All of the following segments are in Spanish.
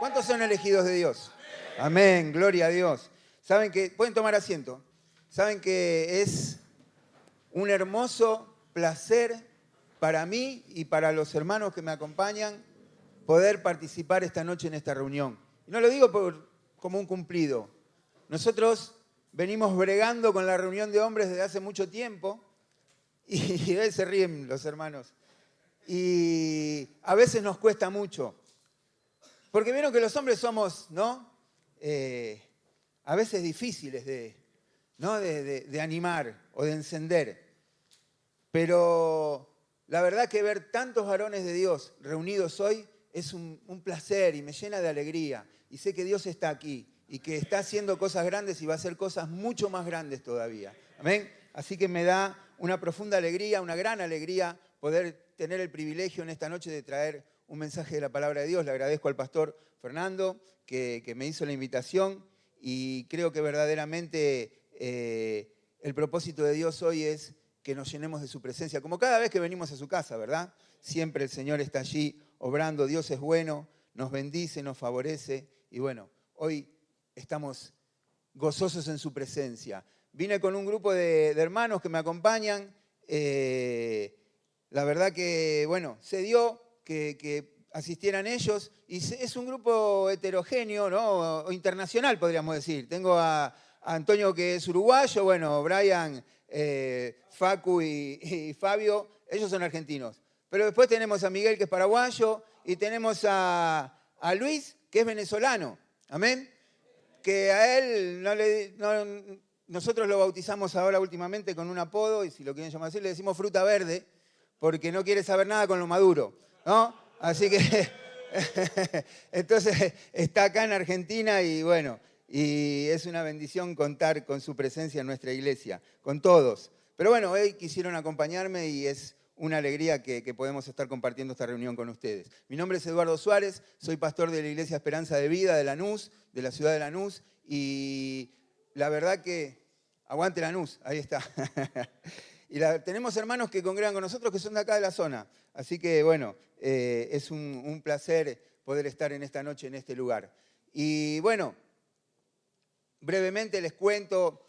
¿Cuántos son elegidos de Dios? Amén, gloria a Dios. Saben que, pueden tomar asiento, saben que es un hermoso placer para mí y para los hermanos que me acompañan poder participar esta noche en esta reunión. Y no lo digo como un cumplido. Nosotros venimos bregando con la reunión de hombres desde hace mucho tiempo y a veces se ríen los hermanos. Y a veces nos cuesta mucho. Porque vieron que los hombres somos, ¿no? A veces difíciles de animar o de encender. Pero la verdad que ver tantos varones de Dios reunidos hoy es un placer y me llena de alegría. Y sé que Dios está aquí y que está haciendo cosas grandes y va a hacer cosas mucho más grandes todavía. ¿Amén? Así que me da una profunda alegría, una gran alegría poder tener el privilegio en esta noche de traer un mensaje de la palabra de Dios. Le agradezco al pastor Fernando que me hizo la invitación y creo que verdaderamente el propósito de Dios hoy es que nos llenemos de su presencia, como cada vez que venimos a su casa, ¿verdad? Siempre el Señor está allí obrando, Dios es bueno, nos bendice, nos favorece y bueno, hoy estamos gozosos en su presencia. Vine con un grupo de hermanos que me acompañan, la verdad que, bueno, se dio que asistieran ellos y es un grupo heterogéneo, ¿no? O internacional, podríamos decir. Tengo a Antonio que es uruguayo, bueno, Brian, Facu y Fabio, ellos son argentinos. Pero después tenemos a Miguel que es paraguayo y tenemos a Luis que es venezolano. Amén. Que a él nosotros lo bautizamos ahora últimamente con un apodo y si lo quieren llamar así le decimos fruta verde porque no quiere saber nada con lo maduro, ¿no? Así que entonces está acá en Argentina y bueno, y es una bendición contar con su presencia en nuestra iglesia, con todos. Pero bueno, hoy quisieron acompañarme y es una alegría que podemos estar compartiendo esta reunión con ustedes. Mi nombre es Eduardo Suárez, soy pastor de la Iglesia Esperanza de Vida de Lanús, de la ciudad de Lanús, y la verdad que aguante Lanús, ahí está. Y tenemos hermanos que congregan con nosotros que son de acá de la zona, así que bueno, es un placer poder estar en esta noche en este lugar. Y bueno, brevemente les cuento,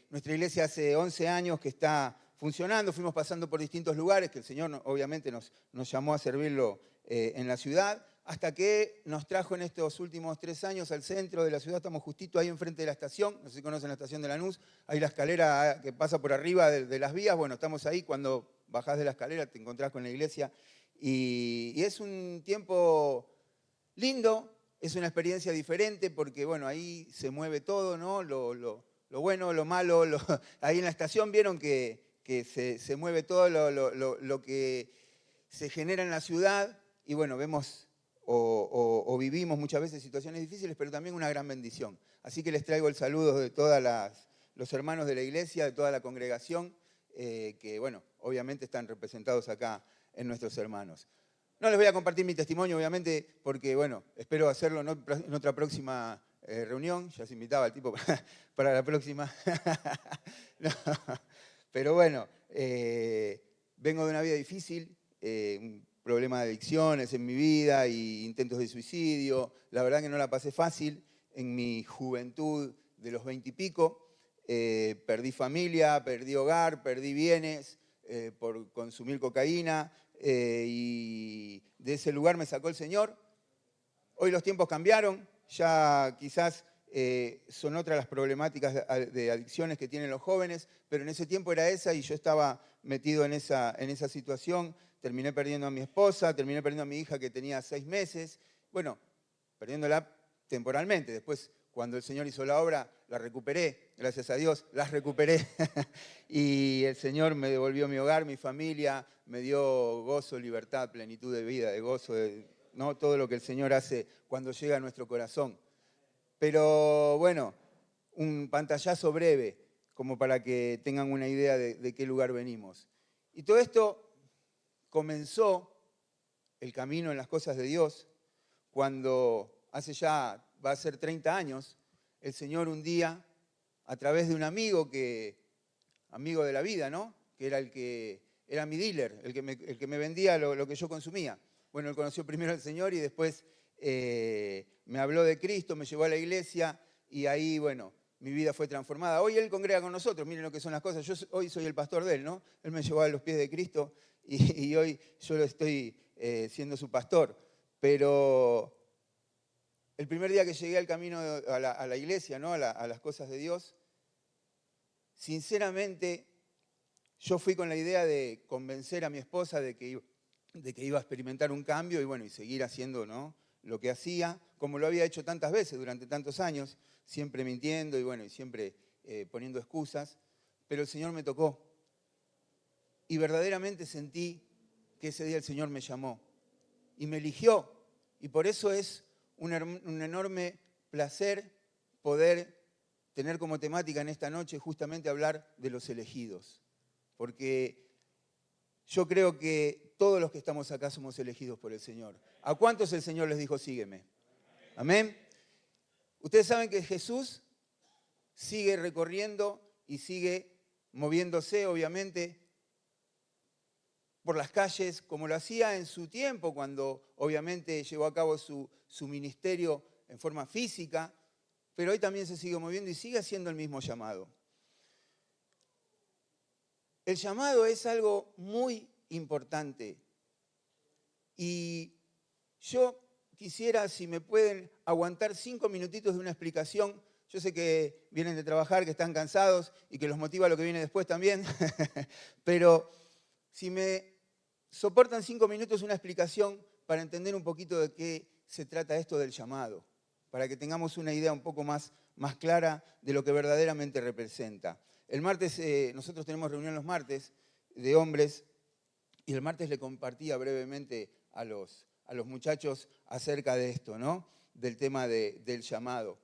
nuestra iglesia hace 11 años que está funcionando, fuimos pasando por distintos lugares, que el Señor obviamente nos llamó a servirlo en la ciudad, hasta que nos trajo en estos últimos 3 años al centro de la ciudad, estamos justito ahí enfrente de la estación, no sé si conocen la estación de Lanús, hay la escalera que pasa por arriba de las vías, bueno, estamos ahí, cuando bajás de la escalera te encontrás con la iglesia, y es un tiempo lindo, es una experiencia diferente porque, bueno, ahí se mueve todo, ¿no? Lo bueno, lo malo, ahí en la estación vieron que se mueve todo lo que se genera en la ciudad y, bueno, vemos o vivimos muchas veces situaciones difíciles, pero también una gran bendición. Así que les traigo el saludo de todos los hermanos de la iglesia, de toda la congregación, que, bueno, obviamente están representados acá en nuestros hermanos. No les voy a compartir mi testimonio, obviamente, porque, bueno, espero hacerlo en otra próxima reunión. Ya se invitaba al tipo para la próxima. No, pero bueno, vengo de una vida difícil, un problema de adicciones en mi vida e intentos de suicidio. La verdad que no la pasé fácil en mi juventud de los 20 y pico. Perdí familia, perdí hogar, perdí bienes por consumir cocaína. Y de ese lugar me sacó el Señor. Hoy los tiempos cambiaron, ya quizás son otras las problemáticas de adicciones que tienen los jóvenes, pero en ese tiempo era esa y yo estaba metido en esa situación. Terminé perdiendo a mi esposa, terminé perdiendo a mi hija que tenía 6 meses, bueno, perdiéndola temporalmente. Después, cuando el Señor hizo la obra, la recuperé, gracias a Dios, las recuperé. Y el Señor me devolvió mi hogar, mi familia, me dio gozo, libertad, plenitud de vida, de gozo, ¿no? Todo lo que el Señor hace cuando llega a nuestro corazón. Pero bueno, un pantallazo breve, como para que tengan una idea de qué lugar venimos. Y todo esto comenzó el camino en las cosas de Dios cuando hace ya, va a ser 30 años, el Señor un día, a través de un amigo amigo de la vida, ¿no? Que era el que era mi dealer, el que me vendía lo que yo consumía. Bueno, él conoció primero al Señor y después me habló de Cristo, me llevó a la iglesia y ahí, bueno, mi vida fue transformada. Hoy él congrega con nosotros, miren lo que son las cosas. Yo hoy soy el pastor de él, ¿no? Él me llevó a los pies de Cristo y hoy yo lo estoy siendo su pastor. Pero el primer día que llegué al camino a la iglesia, ¿no? A las cosas de Dios, sinceramente yo fui con la idea de convencer a mi esposa de que iba a experimentar un cambio y bueno, y seguir haciendo, ¿no?, lo que hacía, como lo había hecho tantas veces durante tantos años, siempre mintiendo y bueno, y siempre poniendo excusas, pero el Señor me tocó y verdaderamente sentí que ese día el Señor me llamó y me eligió y por eso es un enorme placer poder tener como temática en esta noche justamente hablar de los elegidos, porque yo creo que todos los que estamos acá somos elegidos por el Señor. ¿A cuántos el Señor les dijo, sígueme? Amén. Ustedes saben que Jesús sigue recorriendo y sigue moviéndose, obviamente, por las calles, como lo hacía en su tiempo, cuando obviamente llevó a cabo su ministerio en forma física, pero hoy también se sigue moviendo y sigue haciendo el mismo llamado. El llamado es algo muy importante y yo quisiera, si me pueden aguantar 5 minutitos de una explicación. Yo sé que vienen de trabajar, que están cansados y que los motiva lo que viene después también, pero si me soportan 5 minutos una explicación para entender un poquito de qué se trata esto del llamado, para que tengamos una idea un poco más clara de lo que verdaderamente representa. El martes, nosotros tenemos reunión los martes de hombres y el martes le compartía brevemente a los muchachos acerca de esto, ¿no?, del tema del llamado.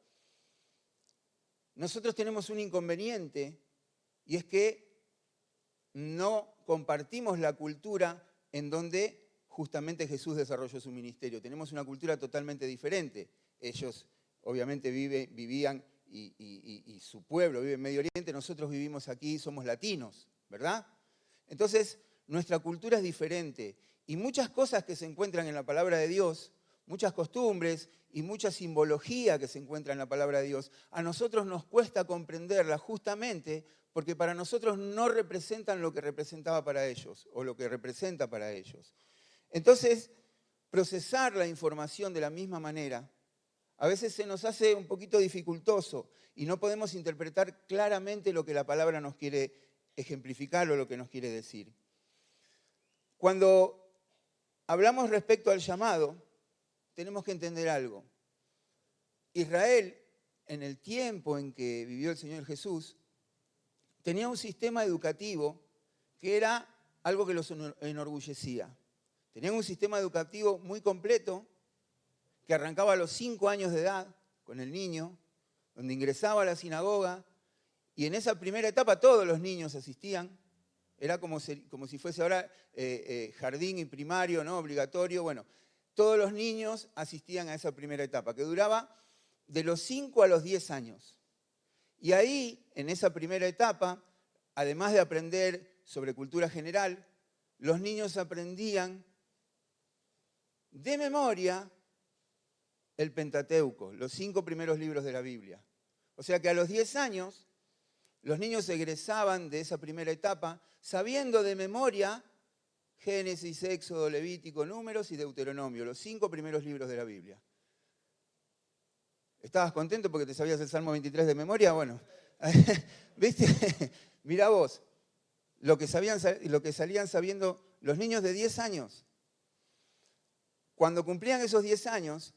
Nosotros tenemos un inconveniente y es que no compartimos la cultura en donde justamente Jesús desarrolló su ministerio. Tenemos una cultura totalmente diferente. Ellos obviamente vivían y su pueblo vive en Medio Oriente, nosotros vivimos aquí, somos latinos, ¿verdad? Entonces, nuestra cultura es diferente y muchas cosas que se encuentran en la palabra de Dios, muchas costumbres y mucha simbología que se encuentra en la palabra de Dios, a nosotros nos cuesta comprenderla justamente porque para nosotros no representan lo que representaba para ellos o lo que representa para ellos. Entonces, procesar la información de la misma manera a veces se nos hace un poquito dificultoso y no podemos interpretar claramente lo que la palabra nos quiere ejemplificar o lo que nos quiere decir. Cuando hablamos respecto al llamado, tenemos que entender algo. Israel, en el tiempo en que vivió el Señor Jesús, tenía un sistema educativo que era algo que los enorgullecía. Tenían un sistema educativo muy completo que arrancaba a los 5 años de edad con el niño, donde ingresaba a la sinagoga y en esa primera etapa todos los niños asistían. Era como si fuese ahora jardín y primario, ¿no?, obligatorio. Bueno, todos los niños asistían a esa primera etapa, que duraba de los 5 a los 10 años. Y ahí, en esa primera etapa, además de aprender sobre cultura general, los niños aprendían de memoria el Pentateuco, los 5 primeros libros de la Biblia. O sea que a los 10 años, los niños egresaban de esa primera etapa sabiendo de memoria Génesis, Éxodo, Levítico, Números y Deuteronomio, los 5 primeros libros de la Biblia. ¿Estabas contento porque te sabías el Salmo 23 de memoria? Bueno, ¿viste? Mirá vos, lo que salían sabiendo los niños de 10 años. Cuando cumplían esos 10 años,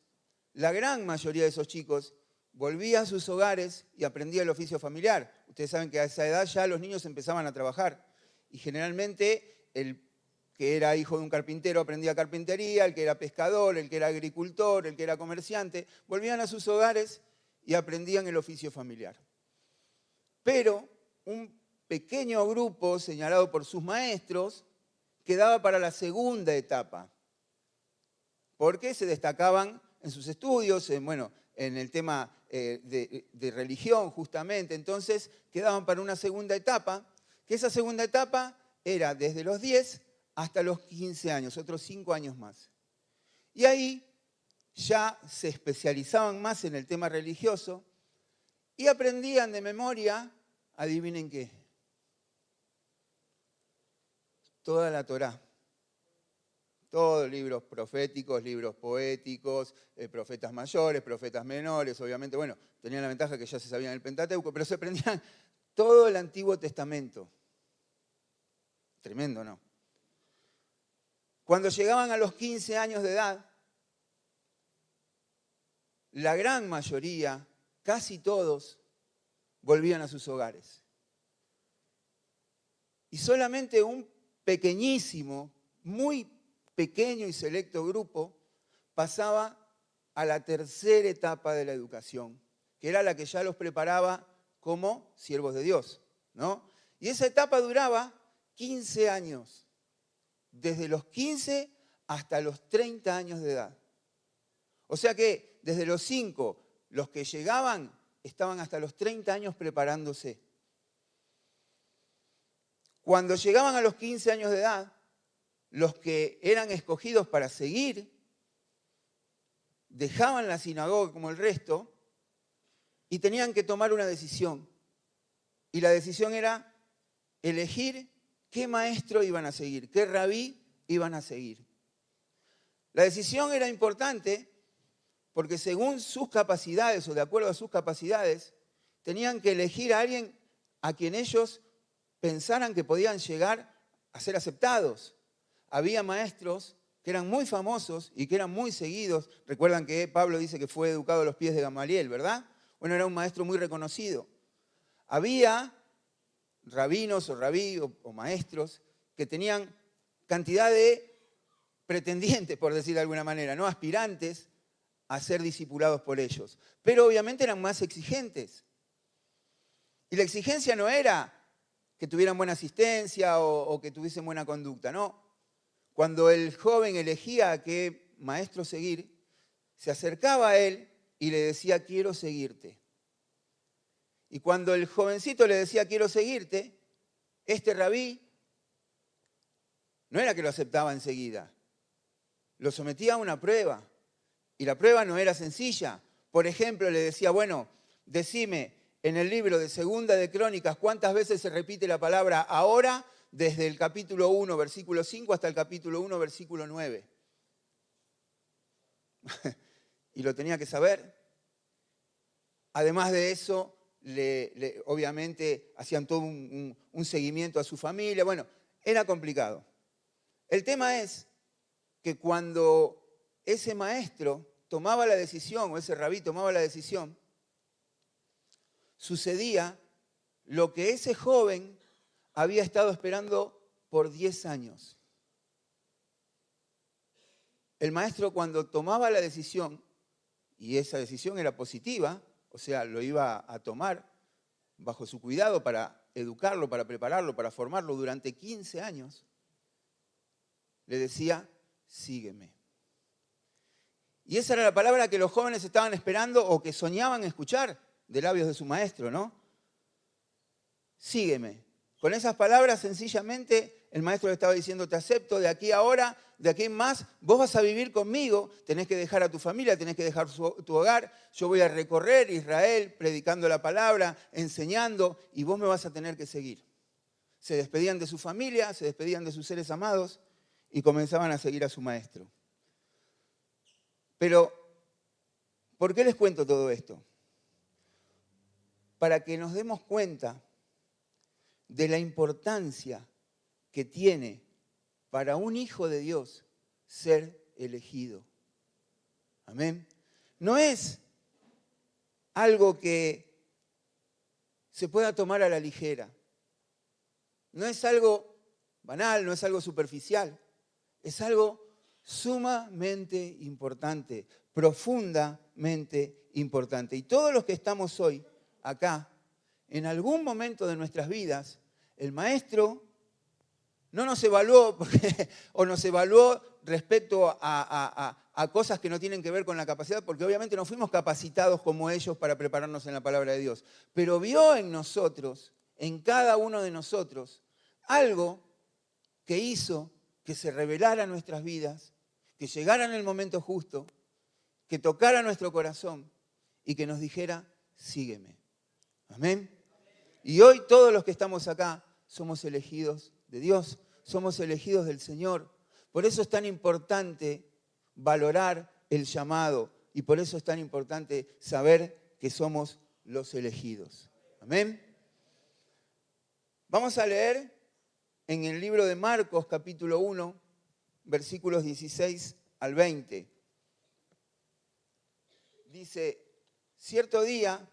la gran mayoría de esos chicos volvía a sus hogares y aprendía el oficio familiar. Ustedes saben que a esa edad ya los niños empezaban a trabajar. Y generalmente el que era hijo de un carpintero aprendía carpintería, el que era pescador, el que era agricultor, el que era comerciante, volvían a sus hogares y aprendían el oficio familiar. Pero un pequeño grupo señalado por sus maestros quedaba para la segunda etapa, porque se destacaban en sus estudios, en el tema de religión justamente. Entonces quedaban para una segunda etapa, que esa segunda etapa era desde los 10 hasta los 15 años, otros 5 años más. Y ahí ya se especializaban más en el tema religioso y aprendían de memoria, adivinen qué, toda la Torá. Todos libros proféticos, libros poéticos, profetas mayores, profetas menores, obviamente, bueno, tenían la ventaja que ya se sabían el Pentateuco, pero se aprendían todo el Antiguo Testamento. Tremendo, ¿no? Cuando llegaban a los 15 años de edad, la gran mayoría, casi todos, volvían a sus hogares. Y solamente un pequeñísimo, muy pequeño y selecto grupo pasaba a la tercera etapa de la educación, que era la que ya los preparaba como siervos de Dios, ¿no? Y esa etapa duraba 15 años, desde los 15 hasta los 30 años de edad. O sea que desde los 5, los que llegaban, estaban hasta los 30 años preparándose. Cuando llegaban a los 15 años de edad, los que eran escogidos para seguir, dejaban la sinagoga como el resto y tenían que tomar una decisión. Y la decisión era elegir qué maestro iban a seguir, qué rabí iban a seguir. La decisión era importante porque según sus capacidades o de acuerdo a sus capacidades, tenían que elegir a alguien a quien ellos pensaran que podían llegar a ser aceptados. Había maestros que eran muy famosos y que eran muy seguidos. Recuerdan que Pablo dice que fue educado a los pies de Gamaliel, ¿verdad? Bueno, era un maestro muy reconocido. Había rabinos o rabí o maestros que tenían cantidad de pretendientes, por decir de alguna manera, ¿no? Aspirantes a ser discipulados por ellos. Pero obviamente eran más exigentes. Y la exigencia no era que tuvieran buena asistencia o que tuviesen buena conducta, no. Cuando el joven elegía a qué maestro seguir, se acercaba a él y le decía, quiero seguirte. Y cuando el jovencito le decía, quiero seguirte, este rabí no era que lo aceptaba enseguida, lo sometía a una prueba. Y la prueba no era sencilla. Por ejemplo, le decía, bueno, decime en el libro de Segunda de Crónicas cuántas veces se repite la palabra ahora, desde el capítulo 1, versículo 5, hasta el capítulo 1, versículo 9. Y lo tenía que saber. Además de eso, obviamente hacían todo un seguimiento a su familia. Bueno, era complicado. El tema es que cuando ese maestro tomaba la decisión, o ese rabí tomaba la decisión, sucedía lo que ese joven había estado esperando por 10 años. El maestro, cuando tomaba la decisión, y esa decisión era positiva, o sea, lo iba a tomar bajo su cuidado para educarlo, para prepararlo, para formarlo durante 15 años, le decía, sígueme. Y esa era la palabra que los jóvenes estaban esperando o que soñaban escuchar de labios de su maestro, ¿no? Sígueme. Con esas palabras, sencillamente, el maestro le estaba diciendo, te acepto de aquí a ahora, de aquí en más, vos vas a vivir conmigo, tenés que dejar a tu familia, tenés que dejar tu hogar, yo voy a recorrer Israel predicando la palabra, enseñando, y vos me vas a tener que seguir. Se despedían de su familia, se despedían de sus seres amados y comenzaban a seguir a su maestro. Pero, ¿por qué les cuento todo esto? Para que nos demos cuenta de la importancia que tiene para un hijo de Dios ser elegido. Amén. No es algo que se pueda tomar a la ligera. No es algo banal, no es algo superficial. Es algo sumamente importante, profundamente importante. Y todos los que estamos hoy acá, en algún momento de nuestras vidas, el maestro no nos evaluó o nos evaluó respecto a cosas que no tienen que ver con la capacidad, porque obviamente no fuimos capacitados como ellos para prepararnos en la palabra de Dios. Pero vio en nosotros, en cada uno de nosotros, algo que hizo que se revelara en nuestras vidas, que llegara en el momento justo que tocara nuestro corazón y que nos dijera, sígueme. Amén. Y hoy todos los que estamos acá somos elegidos de Dios, somos elegidos del Señor. Por eso es tan importante valorar el llamado y por eso es tan importante saber que somos los elegidos. Amén. Vamos a leer en el libro de Marcos, capítulo 1, versículos 16 al 20. Dice, cierto día,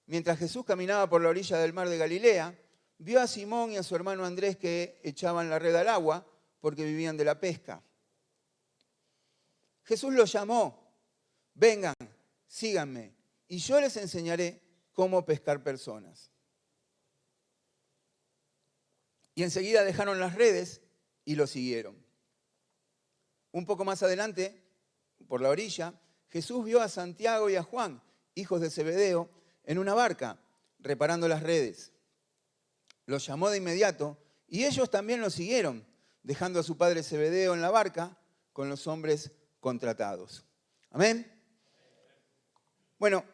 mientras Jesús caminaba por la orilla del mar de Galilea, vio a Simón y a su hermano Andrés que echaban la red al agua porque vivían de la pesca. Jesús los llamó, vengan, síganme, y yo les enseñaré cómo pescar personas. Y enseguida dejaron las redes y lo siguieron. Un poco más adelante, por la orilla, Jesús vio a Santiago y a Juan, hijos de Zebedeo, en una barca, reparando las redes. Los llamó de inmediato y ellos también lo siguieron, dejando a su padre Zebedeo en la barca con los hombres contratados. Amén. Bueno,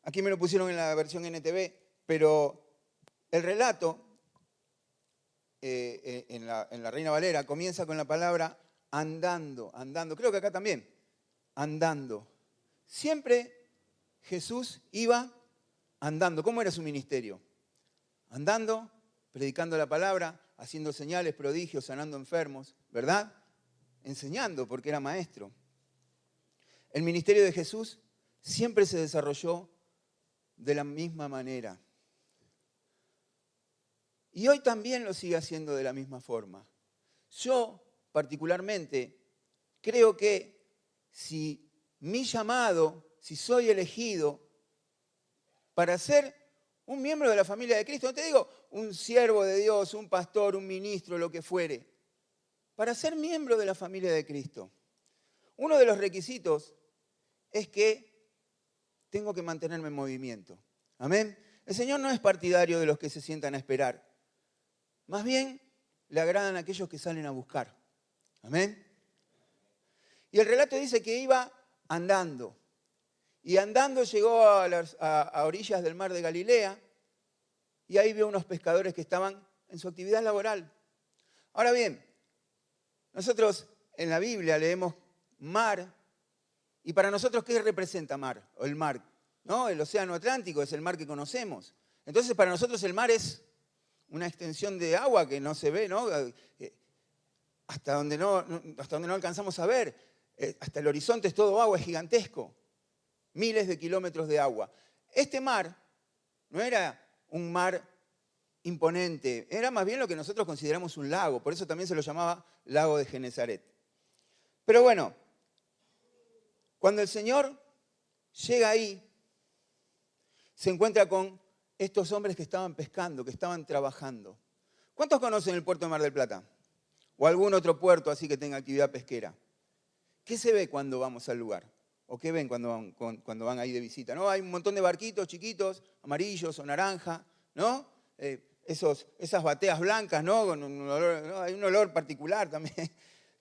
aquí me lo pusieron en la versión NTV, pero el relato en la Reina Valera comienza con la palabra andando, andando. Creo que acá también, andando. Siempre Jesús iba andando. ¿Cómo era su ministerio? Andando, predicando la palabra, haciendo señales, prodigios, sanando enfermos, ¿verdad? Enseñando, porque era maestro. El ministerio de Jesús siempre se desarrolló de la misma manera. Y hoy también lo sigue haciendo de la misma forma. Yo, particularmente, creo que si mi llamado, si soy elegido para ser un miembro de la familia de Cristo, no te digo un siervo de Dios, un pastor, un ministro, lo que fuere, para ser miembro de la familia de Cristo, uno de los requisitos es que tengo que mantenerme en movimiento. Amén. El Señor no es partidario de los que se sientan a esperar. Más bien, le agradan a aquellos que salen a buscar. Amén. Y el relato dice que iba andando. Y andando llegó a orillas del mar de Galilea y ahí vio unos pescadores que estaban en su actividad laboral. Ahora bien, nosotros en la Biblia leemos mar y para nosotros, ¿qué representa mar? O el mar, ¿no? El océano Atlántico es el mar que conocemos. Entonces, para nosotros el mar es una extensión de agua que no se ve, ¿no? Hasta donde no alcanzamos a ver. Hasta el horizonte es todo agua, es gigantesco. Miles de kilómetros de agua. Este mar no era un mar imponente, era más bien lo que nosotros consideramos un lago, por eso también se lo llamaba lago de Genesaret. Pero bueno, cuando el Señor llega ahí, se encuentra con estos hombres que estaban pescando, que estaban trabajando. ¿Cuántos conocen el puerto de Mar del Plata? ¿O algún otro puerto así que tenga actividad pesquera? ¿Qué se ve cuando vamos al lugar? ¿O qué ven cuando van ahí de visita? ¿No? Hay un montón de barquitos chiquitos, amarillos o naranja, ¿no? Esas bateas blancas, ¿no? Con un olor, ¿no? Hay un olor particular también.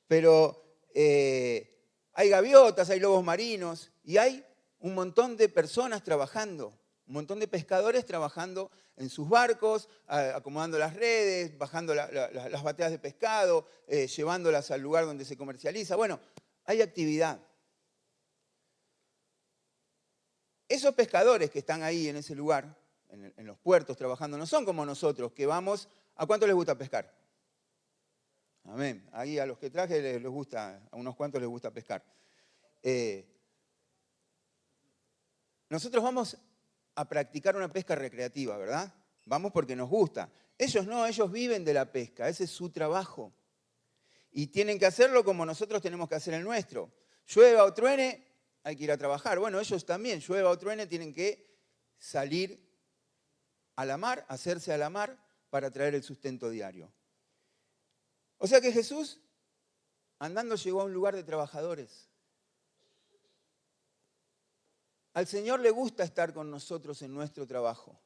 Pero hay gaviotas, hay lobos marinos y hay un montón de personas trabajando, un montón de pescadores trabajando en sus barcos, acomodando las redes, bajando las bateas de pescado, llevándolas al lugar donde se comercializa. Bueno, hay actividad. Esos pescadores que están ahí en ese lugar, en los puertos trabajando, no son como nosotros, que vamos, ¿a cuánto les gusta pescar? Amén. Ahí a los que traje les gusta, a unos cuantos les gusta pescar. Nosotros vamos a practicar una pesca recreativa, ¿verdad? Vamos porque nos gusta. Ellos no, ellos viven de la pesca, ese es su trabajo. Y tienen que hacerlo como nosotros tenemos que hacer el nuestro. Llueva o truene, hay que ir a trabajar. Bueno, ellos también, llueva o truene, tienen que salir a la mar, hacerse a la mar para traer el sustento diario. O sea que Jesús, andando, llegó a un lugar de trabajadores. Al Señor le gusta estar con nosotros en nuestro trabajo.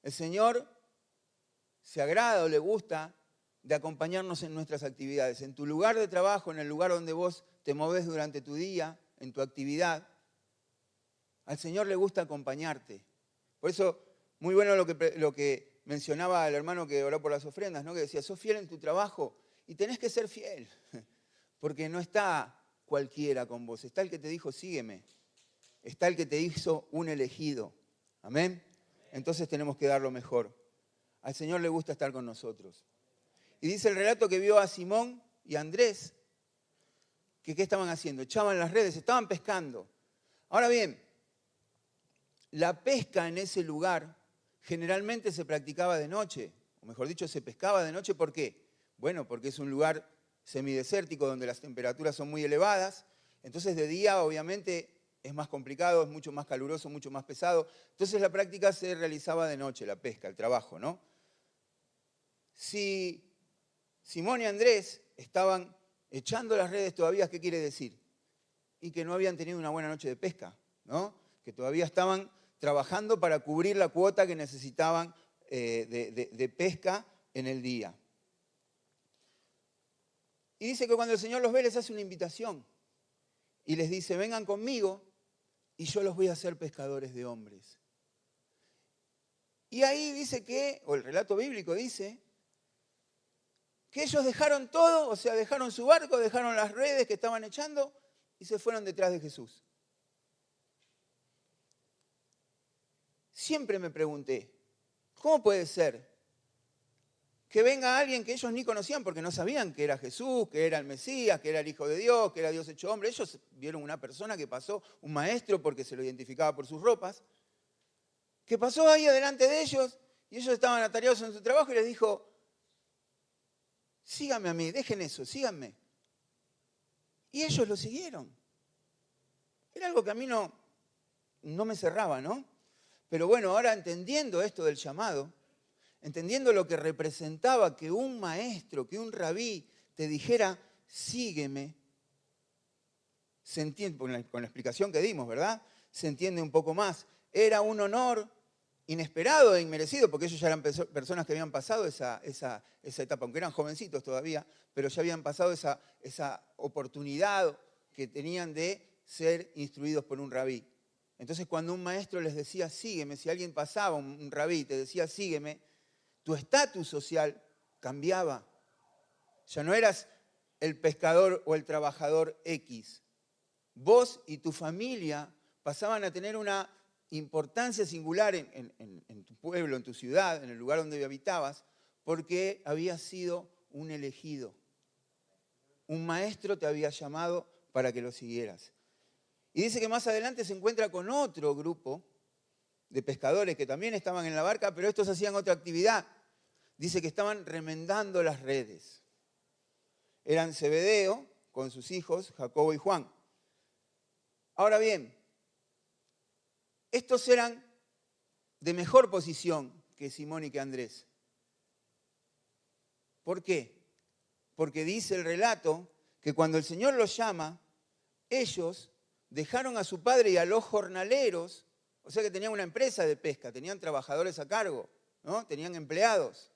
El Señor se agrada o le gusta de acompañarnos en nuestras actividades. En tu lugar de trabajo, en el lugar donde vos te movés durante tu día, en tu actividad, al Señor le gusta acompañarte. Por eso, muy bueno lo que mencionaba el hermano que oró por las ofrendas, ¿no? Que decía, sos fiel en tu trabajo y tenés que ser fiel, porque no está cualquiera con vos, está el que te dijo, sígueme, está el que te hizo un elegido. Amén. Entonces tenemos que dar lo mejor. Al Señor le gusta estar con nosotros. Y dice el relato que vio a Simón y a Andrés, que ¿qué estaban haciendo? Echaban las redes, estaban pescando. Ahora bien, la pesca en ese lugar generalmente se practicaba de noche, o mejor dicho, se pescaba de noche. ¿Por qué? Bueno, porque es un lugar semidesértico donde las temperaturas son muy elevadas, entonces de día obviamente es más complicado, es mucho más caluroso, mucho más pesado. Entonces la práctica se realizaba de noche, la pesca, el trabajo, ¿no? Si Simón y Andrés estaban echando las redes todavía, ¿qué quiere decir? Y que no habían tenido una buena noche de pesca, ¿no? Que todavía estaban trabajando para cubrir la cuota que necesitaban de pesca en el día. Y dice que cuando el Señor los ve, les hace una invitación y les dice, vengan conmigo y yo los voy a hacer pescadores de hombres. Y ahí dice que, o el relato bíblico dice, que ellos dejaron todo, o sea, dejaron su barco, dejaron las redes que estaban echando y se fueron detrás de Jesús. Siempre me pregunté, ¿cómo puede ser que venga alguien que ellos ni conocían porque no sabían que era Jesús, que era el Mesías, que era el Hijo de Dios, que era Dios hecho hombre? Ellos vieron una persona que pasó, un maestro porque se lo identificaba por sus ropas, que pasó ahí adelante de ellos y ellos estaban atareados en su trabajo y les dijo, síganme a mí, dejen eso, síganme. Y ellos lo siguieron. Era algo que a mí no me cerraba, ¿no? Pero bueno, ahora entendiendo esto del llamado, entendiendo lo que representaba que un maestro, que un rabí te dijera, sígueme, se entiende, con la explicación que dimos, ¿verdad? Se entiende un poco más. Era un honor inesperado e inmerecido, porque ellos ya eran personas que habían pasado esa etapa, aunque eran jovencitos todavía, pero ya habían pasado esa oportunidad que tenían de ser instruidos por un rabí. Entonces, cuando un maestro les decía, sígueme, si alguien pasaba, un rabí te decía, sígueme, tu estatus social cambiaba. Ya no eras el pescador o el trabajador X. Vos y tu familia pasaban a tener una importancia singular en tu pueblo, en tu ciudad, en el lugar donde habitabas, porque habías sido un elegido. Un maestro te había llamado para que lo siguieras. Y dice que más adelante se encuentra con otro grupo de pescadores que también estaban en la barca, pero estos hacían otra actividad. Dice que estaban remendando las redes. Eran Zebedeo con sus hijos, Jacobo y Juan. Ahora bien, estos eran de mejor posición que Simón y que Andrés. ¿Por qué? Porque dice el relato que cuando el Señor los llama, ellos dejaron a su padre y a los jornaleros, o sea que tenían una empresa de pesca, tenían trabajadores a cargo, ¿no? Tenían empleados.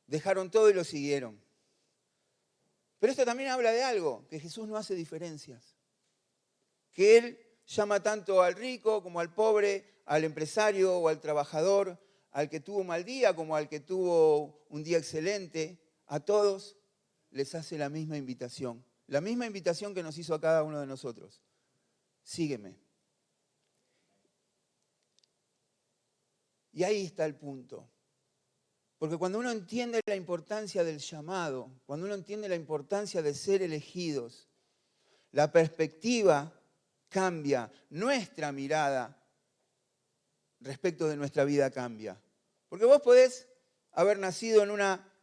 Dejaron todo y lo siguieron. Pero esto también habla de algo, que Jesús no hace diferencias. Que Él llama tanto al rico como al pobre, al empresario o al trabajador, al que tuvo un mal día como al que tuvo un día excelente. A todos les hace la misma invitación. La misma invitación que nos hizo a cada uno de nosotros. Sígueme. Y ahí está el punto. Porque cuando uno entiende la importancia del llamado, cuando uno entiende la importancia de ser elegidos, la perspectiva cambia, nuestra mirada respecto de nuestra vida cambia. Porque vos podés haber nacido en una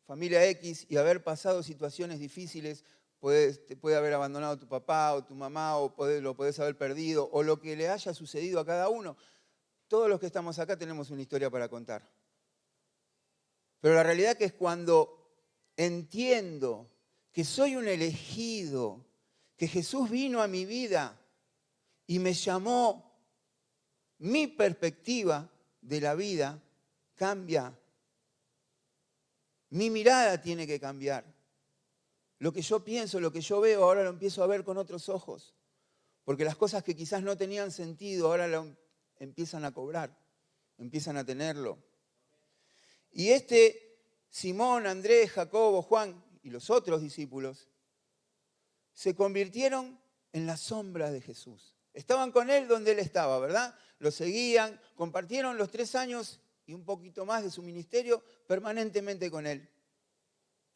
familia X y haber pasado situaciones difíciles, te puede haber abandonado tu papá o tu mamá, o lo podés haber perdido, o lo que le haya sucedido a cada uno. Todos los que estamos acá tenemos una historia para contar. Pero la realidad que es cuando entiendo que soy un elegido, que Jesús vino a mi vida y me llamó, mi perspectiva de la vida cambia. Mi mirada tiene que cambiar. Lo que yo pienso, lo que yo veo, ahora lo empiezo a ver con otros ojos. Porque las cosas que quizás no tenían sentido, ahora lo empiezan a cobrar, empiezan a tenerlo. Y Simón, Andrés, Jacobo, Juan y los otros discípulos se convirtieron en la sombra de Jesús. Estaban con él donde él estaba, ¿verdad? Lo seguían, compartieron los 3 años y un poquito más de su ministerio permanentemente con él.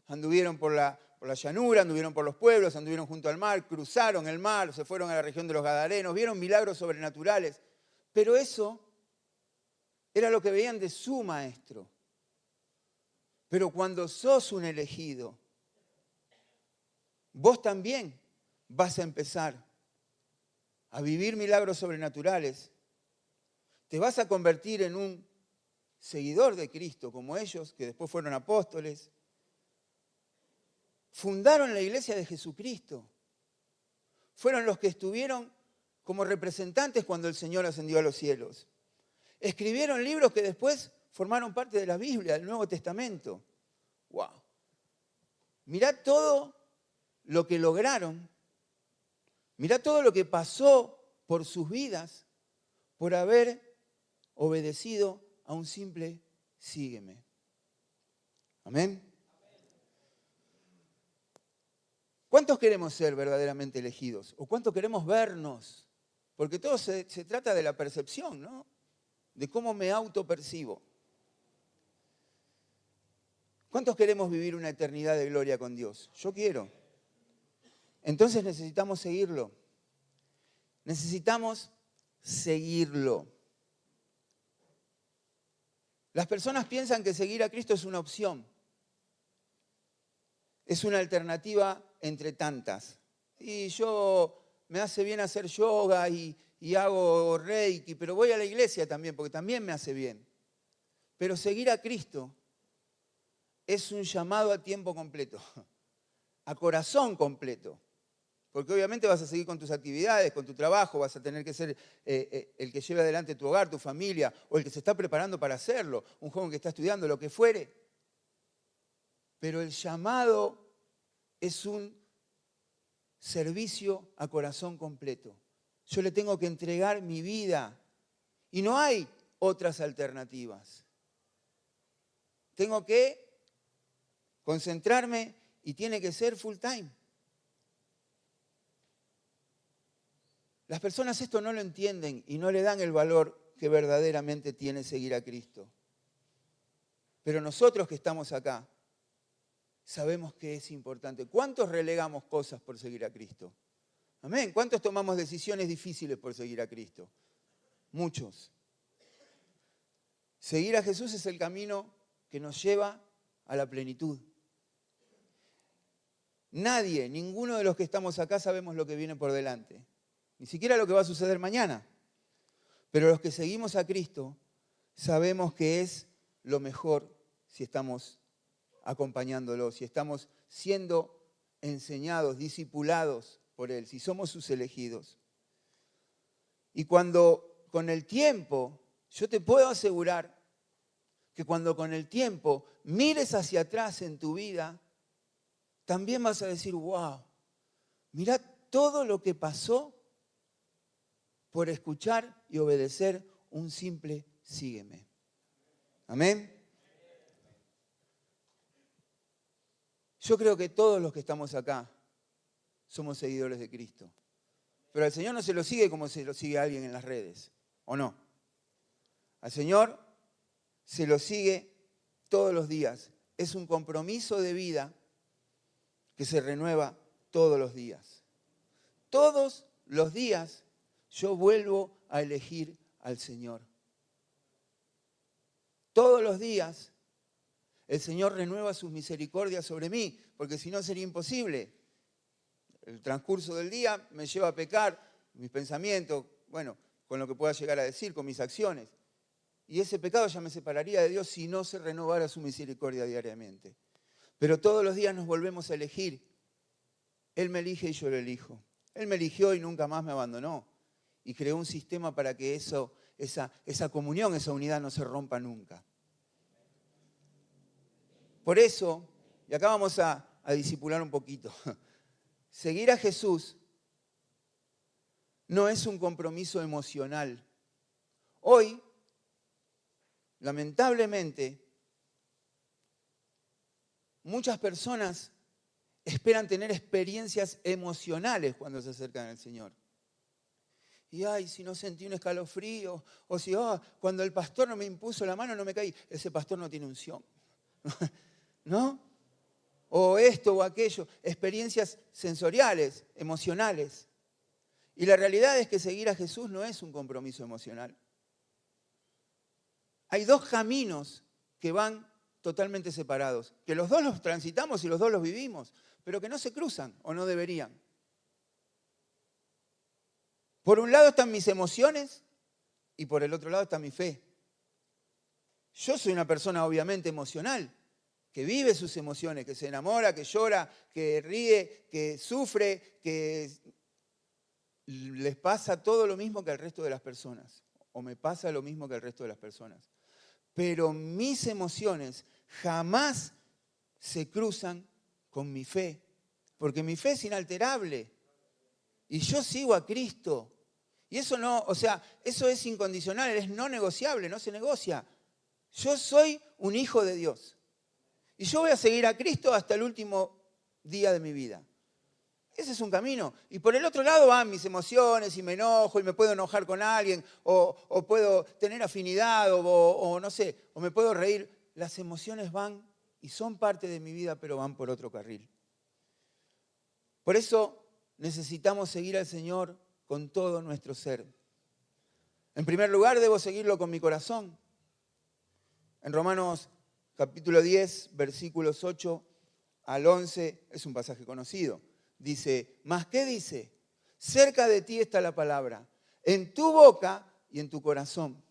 Anduvieron por la llanura, anduvieron por los pueblos, anduvieron junto al mar, cruzaron el mar, se fueron a la región de los Gadarenos, vieron milagros sobrenaturales. Pero eso era lo que veían de su maestro. Pero cuando sos un elegido, vos también vas a empezar a vivir milagros sobrenaturales. Te vas a convertir en un seguidor de Cristo, como ellos, que después fueron apóstoles. Fundaron la iglesia de Jesucristo. Fueron los que estuvieron como representantes cuando el Señor ascendió a los cielos. Escribieron libros que después formaron parte de la Biblia, del Nuevo Testamento. ¡Wow! Mirá todo lo que lograron. Mirá todo lo que pasó por sus vidas por haber obedecido a un simple sígueme. Amén. ¿Cuántos queremos ser verdaderamente elegidos? ¿O cuántos queremos vernos? Porque todo se trata de la percepción, ¿no? De cómo me autopercibo. ¿Cuántos queremos vivir una eternidad de gloria con Dios? Yo quiero. Entonces necesitamos seguirlo. Necesitamos seguirlo. Las personas piensan que seguir a Cristo es una opción. Es una alternativa entre tantas. Y me hace bien hacer yoga y hago reiki, pero voy a la iglesia también, porque también me hace bien. Pero seguir a Cristo es un llamado a tiempo completo, a corazón completo. Porque obviamente vas a seguir con tus actividades, con tu trabajo, vas a tener que ser el que lleve adelante tu hogar, tu familia, o el que se está preparando para hacerlo, un joven que está estudiando, lo que fuere. Pero el llamado es un servicio a corazón completo. Yo le tengo que entregar mi vida y no hay otras alternativas. Tengo que concentrarme y tiene que ser full time. Las personas esto no lo entienden y no le dan el valor que verdaderamente tiene seguir a Cristo. Pero nosotros que estamos acá, sabemos que es importante. ¿Cuántos relegamos cosas por seguir a Cristo? Amén. ¿Cuántos tomamos decisiones difíciles por seguir a Cristo? Muchos. Seguir a Jesús es el camino que nos lleva a la plenitud. Nadie, ninguno de los que estamos acá sabemos lo que viene por delante. Ni siquiera lo que va a suceder mañana. Pero los que seguimos a Cristo sabemos que es lo mejor si estamos acompañándolo, si estamos siendo enseñados, discipulados por Él, si somos sus elegidos. Y cuando con el tiempo, yo te puedo asegurar que cuando con el tiempo mires hacia atrás en tu vida, también vas a decir, wow, mirá todo lo que pasó por escuchar y obedecer un simple sígueme. Amén. Yo creo que todos los que estamos acá somos seguidores de Cristo. Pero al Señor no se lo sigue como se lo sigue alguien en las redes, ¿o no? Al Señor se lo sigue todos los días. Es un compromiso de vida que se renueva todos los días. Todos los días yo vuelvo a elegir al Señor. Todos los días el Señor renueva sus misericordias sobre mí, porque si no sería imposible. El transcurso del día me lleva a pecar, mis pensamientos, bueno, con lo que pueda llegar a decir, con mis acciones. Y ese pecado ya me separaría de Dios si no se renovara su misericordia diariamente. Pero todos los días nos volvemos a elegir. Él me elige y yo lo elijo. Él me eligió y nunca más me abandonó. Y creó un sistema para que esa comunión, esa unidad no se rompa nunca. Por eso, y acá vamos a discipular un poquito, seguir a Jesús no es un compromiso emocional. Hoy, lamentablemente, muchas personas esperan tener experiencias emocionales cuando se acercan al Señor. Y ay, si no sentí un escalofrío, o si cuando el pastor no me impuso la mano no me caí, ese pastor no tiene unción. ¿No? O esto o aquello, experiencias sensoriales, emocionales. Y la realidad es que seguir a Jesús no es un compromiso emocional. Hay dos caminos que van totalmente separados, que los dos los transitamos y los dos los vivimos, pero que no se cruzan o no deberían. Por un lado están mis emociones y por el otro lado está mi fe. Yo soy una persona obviamente emocional, que vive sus emociones, que se enamora, que llora, que ríe, que sufre, que les pasa todo lo mismo que al resto de las personas, o me pasa lo mismo que al resto de las personas. Pero mis emociones jamás se cruzan con mi fe, porque mi fe es inalterable. Y yo sigo a Cristo. Y eso no, eso es incondicional, es no negociable, no se negocia. Yo soy un hijo de Dios. Y yo voy a seguir a Cristo hasta el último día de mi vida. Ese es un camino. Y por el otro lado van mis emociones y me enojo y me puedo enojar con alguien o puedo tener afinidad o no sé, o me puedo reír. Las emociones van y son parte de mi vida, pero van por otro carril. Por eso necesitamos seguir al Señor con todo nuestro ser. En primer lugar, debo seguirlo con mi corazón. En Romanos capítulo 10, versículos 8 al 11, es un pasaje conocido. Dice, ¿mas qué dice? Cerca de ti está la palabra, en tu boca y en tu corazón.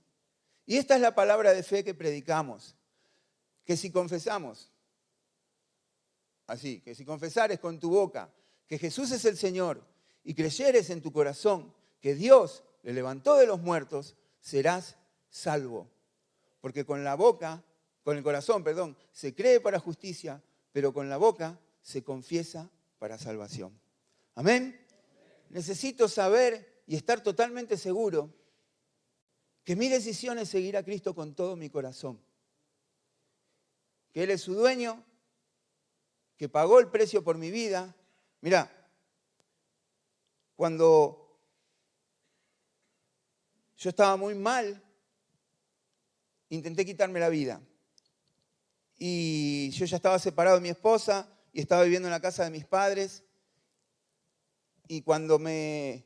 Y esta es la palabra de fe que predicamos, que si confesamos, que si confesares con tu boca que Jesús es el Señor y creyeres en tu corazón que Dios le levantó de los muertos, serás salvo. Porque con el corazón, se cree para justicia, pero con la boca se confiesa para salvación. ¿Amén? Necesito saber y estar totalmente seguro que mi decisión es seguir a Cristo con todo mi corazón. Que Él es su dueño, que pagó el precio por mi vida. Mirá, cuando yo estaba muy mal, intenté quitarme la vida. Y yo ya estaba separado de mi esposa y estaba viviendo en la casa de mis padres. Y cuando me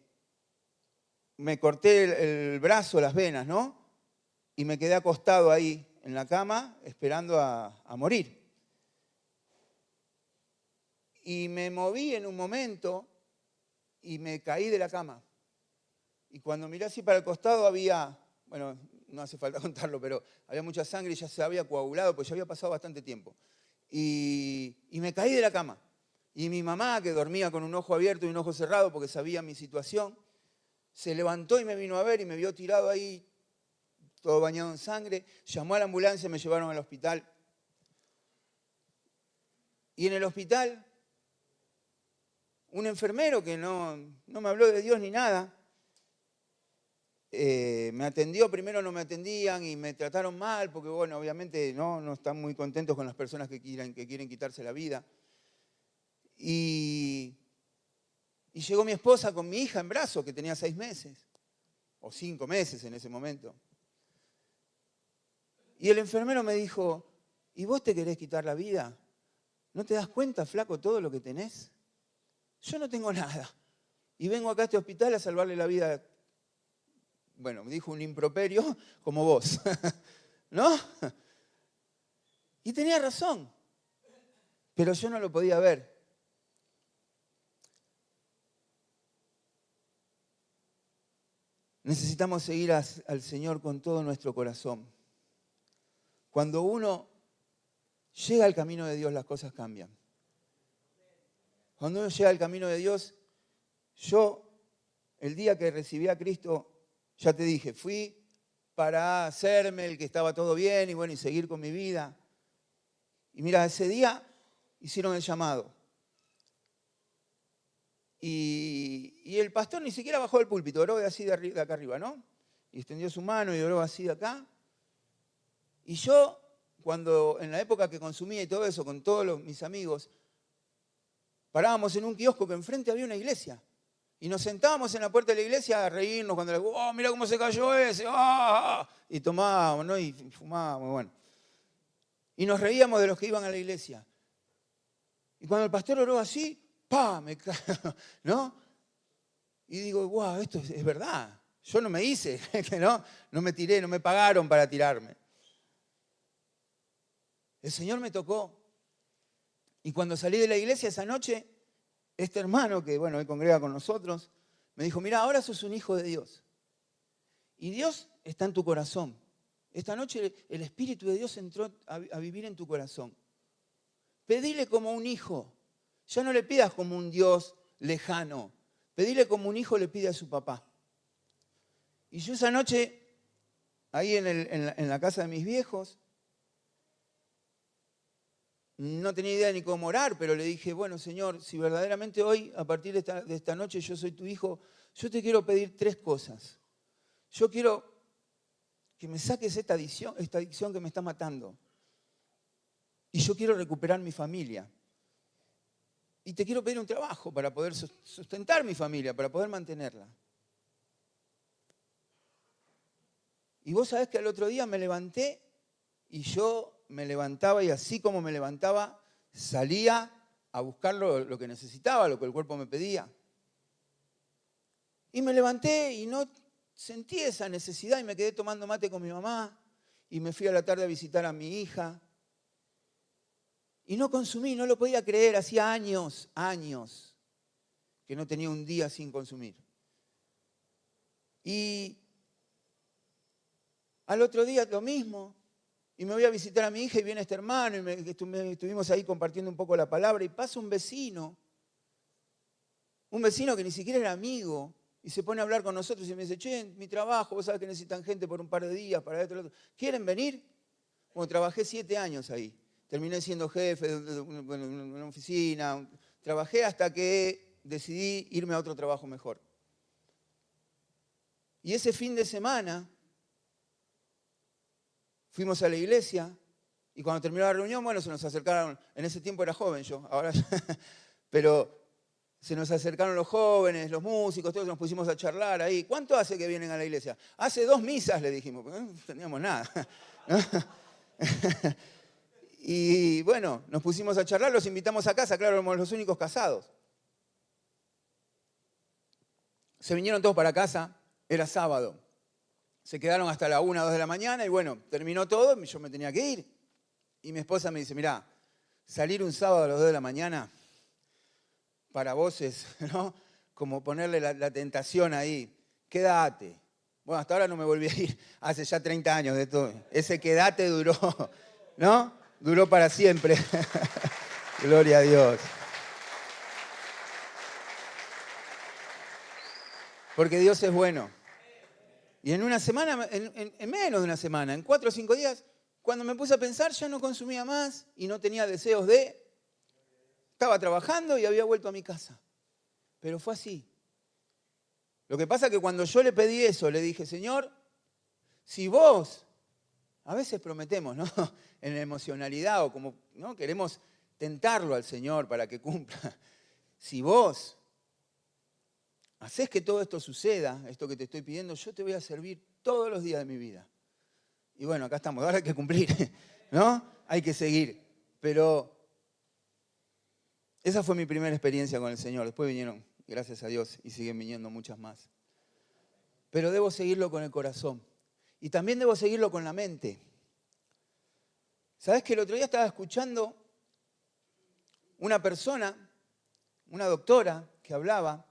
corté el brazo, las venas, ¿no? Y me quedé acostado ahí en la cama esperando a morir. Y me moví en un momento y me caí de la cama. Y cuando miré así para el costado había, no hace falta contarlo, pero había mucha sangre y ya se había coagulado, pues ya había pasado bastante tiempo. Y me caí de la cama. Y mi mamá, que dormía con un ojo abierto y un ojo cerrado porque sabía mi situación, se levantó y me vino a ver y me vio tirado ahí, todo bañado en sangre. Llamó a la ambulancia y me llevaron al hospital. Y en el hospital, un enfermero que no me habló de Dios ni nada, me atendió, primero no me atendían y me trataron mal, porque obviamente no están muy contentos con las personas que quieren quitarse la vida. Y llegó mi esposa con mi hija en brazos, que tenía 6 meses, o 5 meses en ese momento. Y el enfermero me dijo, ¿y vos te querés quitar la vida? ¿No te das cuenta, flaco, todo lo que tenés? Yo no tengo nada. Y vengo acá a este hospital a salvarle la vida. Me dijo un improperio como vos, ¿no? Y tenía razón, pero yo no lo podía ver. Necesitamos seguir al Señor con todo nuestro corazón. Cuando uno llega al camino de Dios, las cosas cambian. Cuando uno llega al camino de Dios, yo, el día que recibí a Cristo, ya te dije, fui para hacerme el que estaba todo bien y seguir con mi vida. Y mira, ese día hicieron el llamado. Y el pastor ni siquiera bajó del púlpito, oró así de acá arriba, ¿no? Y extendió su mano y oró así de acá. Y yo, cuando en la época que consumía y todo eso, con todos mis amigos, parábamos en un kiosco que enfrente había una iglesia. Y nos sentábamos en la puerta de la iglesia a reírnos cuando le digo, oh, mira cómo se cayó ese, ¡ah! Y tomábamos, ¿no? Y fumábamos, bueno. Y nos reíamos de los que iban a la iglesia. Y cuando el pastor oró así, ¡pah! Me cayó, ¿no? Y digo, wow, esto es verdad. Yo no me hice, no me tiré, no me pagaron para tirarme. El Señor me tocó. Y cuando salí de la iglesia esa noche, este hermano que, bueno, hoy congrega con nosotros, me dijo, mira, ahora sos un hijo de Dios. Y Dios está en tu corazón. Esta noche el Espíritu de Dios entró a vivir en tu corazón. Pedile como un hijo. Ya no le pidas como un Dios lejano. Pedile como un hijo le pide a su papá. Y yo esa noche, ahí en la casa de mis viejos, no tenía idea ni cómo orar, pero le dije, bueno, Señor, si verdaderamente hoy, a partir de esta noche, yo soy tu hijo, yo te quiero pedir 3 cosas. Yo quiero que me saques esta adicción que me está matando. Y yo quiero recuperar mi familia. Y te quiero pedir un trabajo para poder sustentar mi familia, para poder mantenerla. Y vos sabés que al otro día me levanté y yo me levantaba y así como me levantaba, salía a buscar lo que necesitaba, lo que el cuerpo me pedía. Y me levanté y no sentí esa necesidad y me quedé tomando mate con mi mamá y me fui a la tarde a visitar a mi hija. Y no consumí, no lo podía creer, hacía años que no tenía un día sin consumir. Y al otro día lo mismo, y me voy a visitar a mi hija y viene este hermano, y estuvimos ahí compartiendo un poco la palabra, y pasa un vecino que ni siquiera era amigo, y se pone a hablar con nosotros y me dice, che, mi trabajo, vos sabés que necesitan gente por un par de días, para esto, lo otro. ¿Quieren venir? Bueno, trabajé 7 años ahí. Terminé siendo jefe de una oficina. Trabajé hasta que decidí irme a otro trabajo mejor. Y ese fin de semana fuimos a la iglesia y cuando terminó la reunión, bueno, se nos acercaron, en ese tiempo era joven yo, ahora pero se nos acercaron los jóvenes, los músicos, todos nos pusimos a charlar ahí. ¿Cuánto hace que vienen a la iglesia? Hace 2 misas, le dijimos, porque no teníamos nada. Y bueno, nos pusimos a charlar, los invitamos a casa, claro, éramos los únicos casados. Se vinieron todos para casa, era sábado. Se quedaron hasta la 1 o 2 de la mañana y bueno, terminó todo, yo me tenía que ir. Y mi esposa me dice, mirá, salir un sábado a las 2 de la mañana, para vos es, ¿no? Como ponerle la tentación ahí, quédate. Bueno, hasta ahora no me volví a ir, hace ya 30 años de todo. Ese quédate duró, ¿no? Duró para siempre. Gloria a Dios. Porque Dios es bueno. Y en una semana, en menos de una semana, en 4 o 5 días, cuando me puse a pensar, ya no consumía más y no tenía deseos de... Estaba trabajando y había vuelto a mi casa. Pero fue así. Lo que pasa es que cuando yo le pedí eso, le dije, Señor, si vos, a veces prometemos, ¿no? En la emocionalidad o como, ¿no? Queremos tentarlo al Señor para que cumpla. Si vos hacés que todo esto suceda, esto que te estoy pidiendo, yo te voy a servir todos los días de mi vida. Y bueno, acá estamos, ahora hay que cumplir, ¿no? Hay que seguir. Pero esa fue mi primera experiencia con el Señor. Después vinieron, gracias a Dios, y siguen viniendo muchas más. Pero debo seguirlo con el corazón. Y también debo seguirlo con la mente. ¿Sabés que el otro día estaba escuchando una persona, una doctora, que hablaba,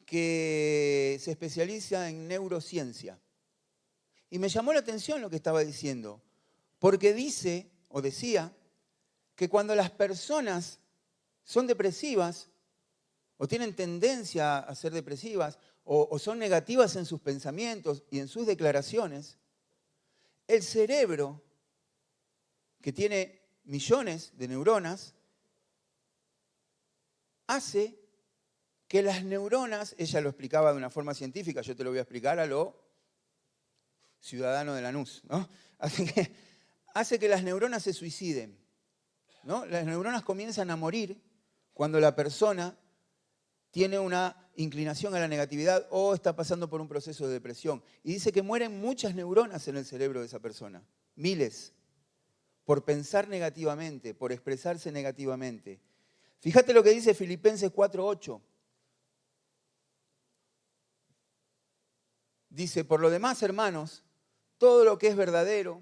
que se especializa en neurociencia? Y me llamó la atención lo que estaba diciendo, porque dice, o decía, que cuando las personas son depresivas, o tienen tendencia a ser depresivas, o son negativas en sus pensamientos y en sus declaraciones, el cerebro, que tiene millones de neuronas, hace que las neuronas, ella lo explicaba de una forma científica, yo te lo voy a explicar a lo ciudadano de Lanús, ¿no? Hace que las neuronas se suiciden, ¿no? Las neuronas comienzan a morir cuando la persona tiene una inclinación a la negatividad o está pasando por un proceso de depresión. Y dice que mueren muchas neuronas en el cerebro de esa persona, miles, por pensar negativamente, por expresarse negativamente. Fíjate lo que dice Filipenses 4:8. Dice, por lo demás, hermanos, todo lo que es verdadero,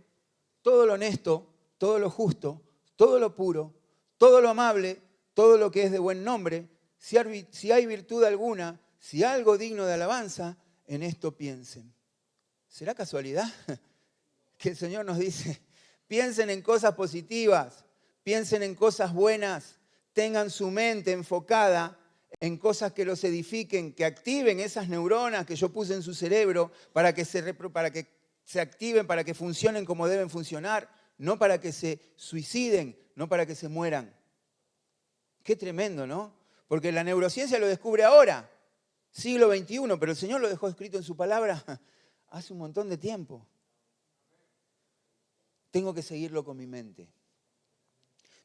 todo lo honesto, todo lo justo, todo lo puro, todo lo amable, todo lo que es de buen nombre, si hay virtud alguna, si algo digno de alabanza, en esto piensen. ¿Será casualidad que el Señor nos dice, piensen en cosas positivas, piensen en cosas buenas, tengan su mente enfocada en cosas que los edifiquen, que activen esas neuronas que yo puse en su cerebro para que se activen, para que funcionen como deben funcionar, no para que se suiciden, no para que se mueran? Qué tremendo, ¿no? Porque la neurociencia lo descubre ahora, siglo XXI, pero el Señor lo dejó escrito en su palabra hace un montón de tiempo. Tengo que seguirlo con mi mente.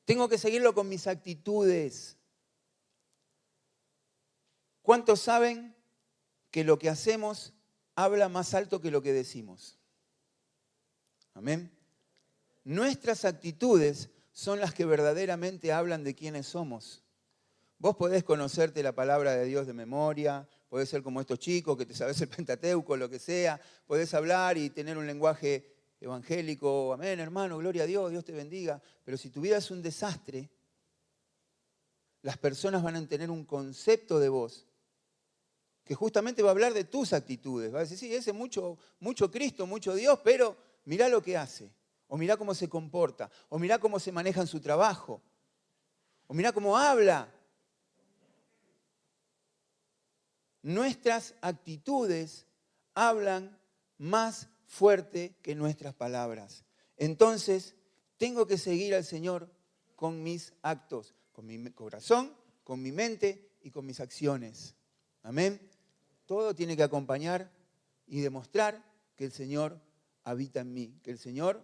Tengo que seguirlo con mis actitudes. ¿Cuántos saben que lo que hacemos habla más alto que lo que decimos? Amén. Nuestras actitudes son las que verdaderamente hablan de quiénes somos. Vos podés conocerte la palabra de Dios de memoria, podés ser como estos chicos que te sabés el Pentateuco, lo que sea, podés hablar y tener un lenguaje evangélico, amén, hermano, gloria a Dios, Dios te bendiga. Pero si tu vida es un desastre, las personas van a tener un concepto de vos que justamente va a hablar de tus actitudes. Va a decir, sí, ese mucho Cristo, mucho Dios, pero mirá lo que hace, o mirá cómo se comporta, o mirá cómo se maneja en su trabajo, o mirá cómo habla. Nuestras actitudes hablan más fuerte que nuestras palabras. Entonces, tengo que seguir al Señor con mis actos, con mi corazón, con mi mente y con mis acciones. Amén. Todo tiene que acompañar y demostrar que el Señor habita en mí, que el Señor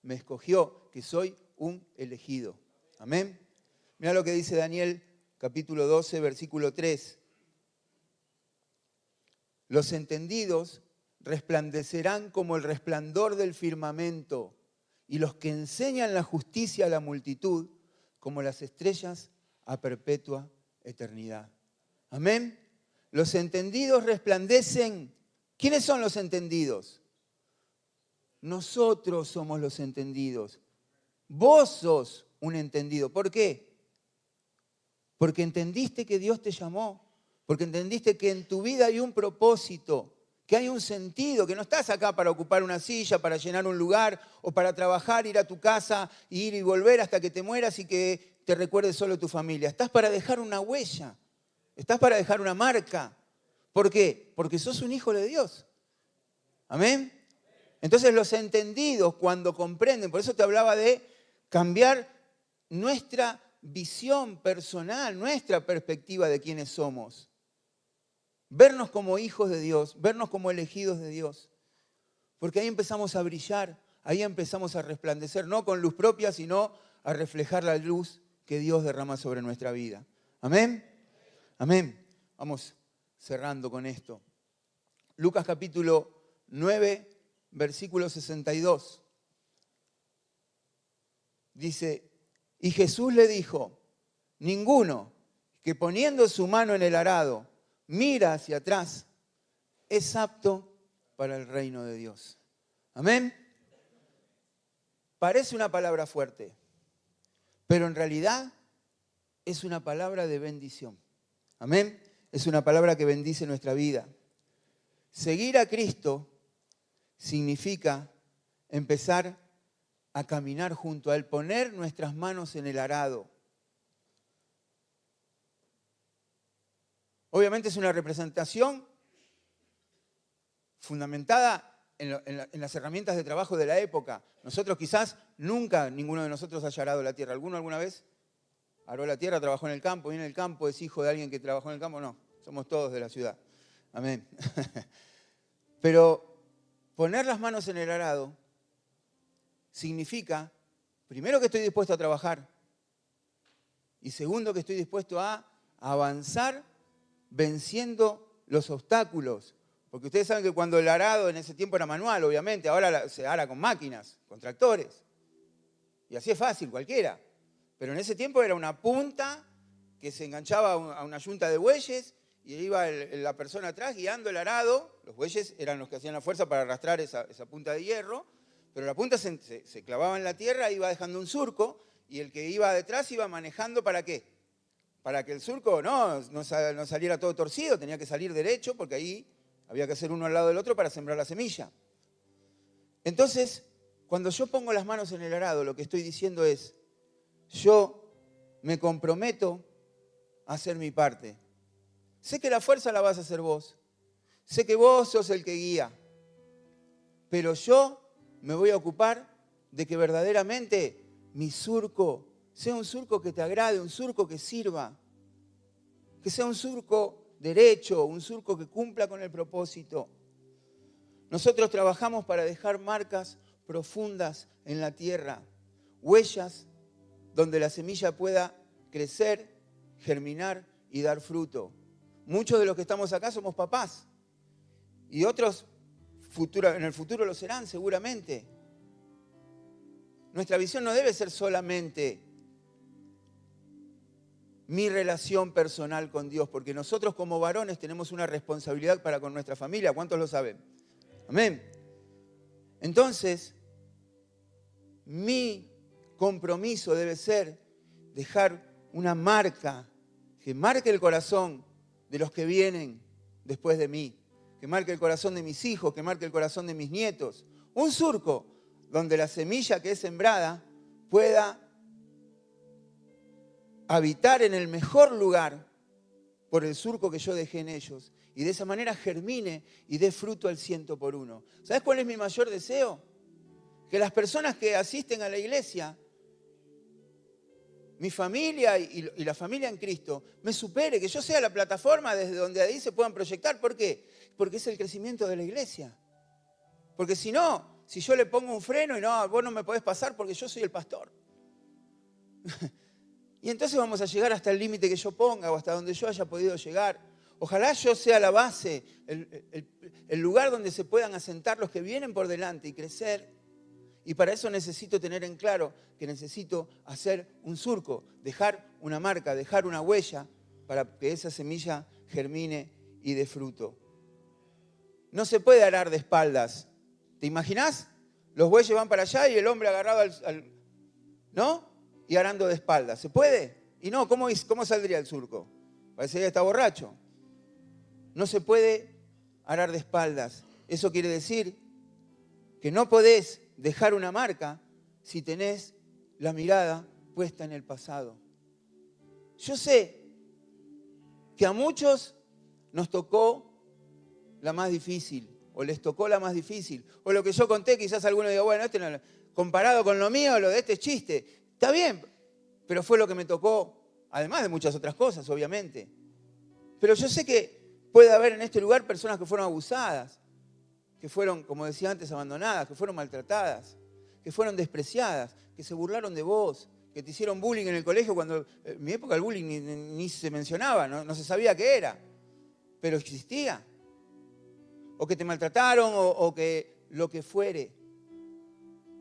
me escogió, que soy un elegido. Amén. Mira lo que dice Daniel, capítulo 12, versículo 3. Los entendidos resplandecerán como el resplandor del firmamento, y los que enseñan la justicia a la multitud, como las estrellas a perpetua eternidad. Amén. Los entendidos resplandecen. ¿Quiénes son los entendidos? Nosotros somos los entendidos. Vos sos un entendido. ¿Por qué? Porque entendiste que Dios te llamó. Porque entendiste que en tu vida hay un propósito, que hay un sentido, que no estás acá para ocupar una silla, para llenar un lugar o para trabajar, ir a tu casa, ir y volver hasta que te mueras y que te recuerde solo tu familia. Estás para dejar una huella. Estás para dejar una marca. ¿Por qué? Porque sos un hijo de Dios. ¿Amén? Entonces los entendidos cuando comprenden, por eso te hablaba de cambiar nuestra visión personal, nuestra perspectiva de quiénes somos. Vernos como hijos de Dios, vernos como elegidos de Dios. Porque ahí empezamos a brillar, ahí empezamos a resplandecer, no con luz propia, sino a reflejar la luz que Dios derrama sobre nuestra vida. ¿Amén? Amén. Vamos cerrando con esto. Lucas capítulo 9, versículo 62. Dice, y Jesús le dijo, ninguno que poniendo su mano en el arado mira hacia atrás es apto para el reino de Dios. Amén. Parece una palabra fuerte, pero en realidad es una palabra de bendición. Amén. Es una palabra que bendice nuestra vida. Seguir a Cristo significa empezar a caminar junto a Él, poner nuestras manos en el arado. Obviamente es una representación fundamentada en las herramientas de trabajo de la época. Nosotros quizás nunca, ninguno de nosotros haya arado la tierra. ¿Alguno alguna vez aró la tierra, trabajó en el campo, viene del campo, es hijo de alguien que trabajó en el campo? No, somos todos de la ciudad. Amén. Pero poner las manos en el arado significa, primero, que estoy dispuesto a trabajar y segundo, que estoy dispuesto a avanzar venciendo los obstáculos. Porque ustedes saben que cuando el arado en ese tiempo era manual, obviamente, ahora se ara con máquinas, con tractores. Y así es fácil, cualquiera. Pero en ese tiempo era una punta que se enganchaba a una yunta de bueyes y iba la persona atrás guiando el arado. Los bueyes eran los que hacían la fuerza para arrastrar esa punta de hierro, pero la punta se clavaba en la tierra, iba dejando un surco, y el que iba detrás iba manejando, ¿para qué? Para que el surco no saliera todo torcido, tenía que salir derecho, porque ahí había que hacer uno al lado del otro para sembrar la semilla. Entonces, cuando yo pongo las manos en el arado, lo que estoy diciendo es, yo me comprometo a hacer mi parte. Sé que la fuerza la vas a hacer vos. Sé que vos sos el que guía. Pero yo me voy a ocupar de que verdaderamente mi surco sea un surco que te agrade, un surco que sirva. Que sea un surco derecho, un surco que cumpla con el propósito. Nosotros trabajamos para dejar marcas profundas en la tierra, huellas donde la semilla pueda crecer, germinar y dar fruto. Muchos de los que estamos acá somos papás y otros en el futuro lo serán seguramente. Nuestra visión no debe ser solamente mi relación personal con Dios, porque nosotros como varones tenemos una responsabilidad para con nuestra familia. ¿Cuántos lo saben? Amén. Entonces, mi compromiso debe ser dejar una marca que marque el corazón de los que vienen después de mí, que marque el corazón de mis hijos, que marque el corazón de mis nietos. Un surco donde la semilla que es sembrada pueda habitar en el mejor lugar por el surco que yo dejé en ellos y de esa manera germine y dé fruto al 100%. ¿Sabes cuál es mi mayor deseo? Que las personas que asisten a la iglesia, mi familia y la familia en Cristo, me supere, que yo sea la plataforma desde donde ahí se puedan proyectar. ¿Por qué? Porque es el crecimiento de la iglesia. Porque si no, si yo le pongo un freno y no, vos no me podés pasar porque yo soy el pastor. Y entonces vamos a llegar hasta el límite que yo ponga o hasta donde yo haya podido llegar. Ojalá yo sea la base, el lugar donde se puedan asentar los que vienen por delante y crecer. Y para eso necesito tener en claro que necesito hacer un surco, dejar una marca, dejar una huella para que esa semilla germine y dé fruto. No se puede arar de espaldas. ¿Te imaginás? Los bueyes van para allá y el hombre agarrado ¿no? Y arando de espaldas. ¿Se puede? Y no, ¿cómo saldría el surco? Parecería que está borracho. No se puede arar de espaldas. Eso quiere decir que no podés dejar una marca si tenés la mirada puesta en el pasado. Yo sé que a muchos nos tocó la más difícil, o les tocó la más difícil, o lo que yo conté, quizás alguno diga, bueno, comparado con lo mío, lo de este es chiste. Está bien, pero fue lo que me tocó, además de muchas otras cosas, obviamente. Pero yo sé que puede haber en este lugar personas que fueron abusadas, que fueron, como decía antes, abandonadas, que fueron maltratadas, que fueron despreciadas, que se burlaron de vos, que te hicieron bullying en el colegio cuando en mi época el bullying ni se mencionaba, no se sabía qué era, pero existía. O que te maltrataron o que lo que fuere,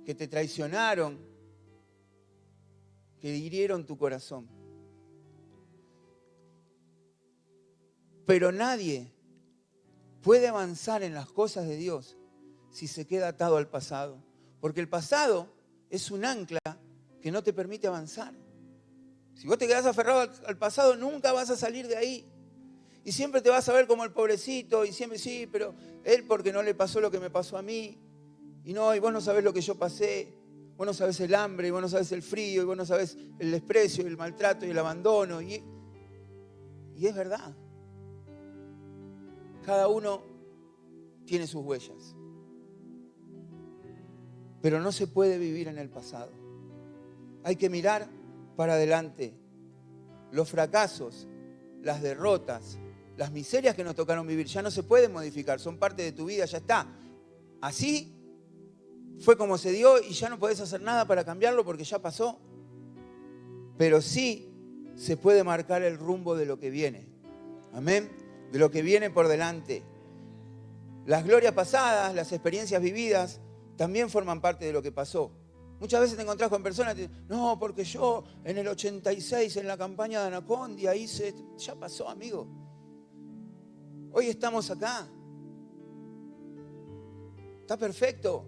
que te traicionaron, que hirieron tu corazón. Pero nadie puede avanzar en las cosas de Dios si se queda atado al pasado. Porque el pasado es un ancla que no te permite avanzar. Si vos te quedás aferrado al pasado, nunca vas a salir de ahí. Y siempre te vas a ver como el pobrecito, y siempre sí, pero él porque no le pasó lo que me pasó a mí. Y vos no sabés lo que yo pasé. Vos no sabés el hambre, y vos no sabés el frío, y vos no sabés el desprecio, y el maltrato, y el abandono. Y es verdad. Cada uno tiene sus huellas. pero no se puede vivir en el pasado. Hay que mirar para adelante. Los fracasos, las derrotas, las miserias que nos tocaron vivir ya no se pueden modificar, son parte de tu vida, ya está. Así fue como se dio y ya no podés hacer nada para cambiarlo porque ya pasó. Pero sí se puede marcar el rumbo de lo que viene. Amén. De lo que viene por delante. Las glorias pasadas, las experiencias vividas, también forman parte de lo que pasó. Muchas veces te encontrás con personas que dicen, no, porque yo en el 86, en la campaña de Anacondia, hice... Ya pasó, amigo. Hoy estamos acá. Está perfecto.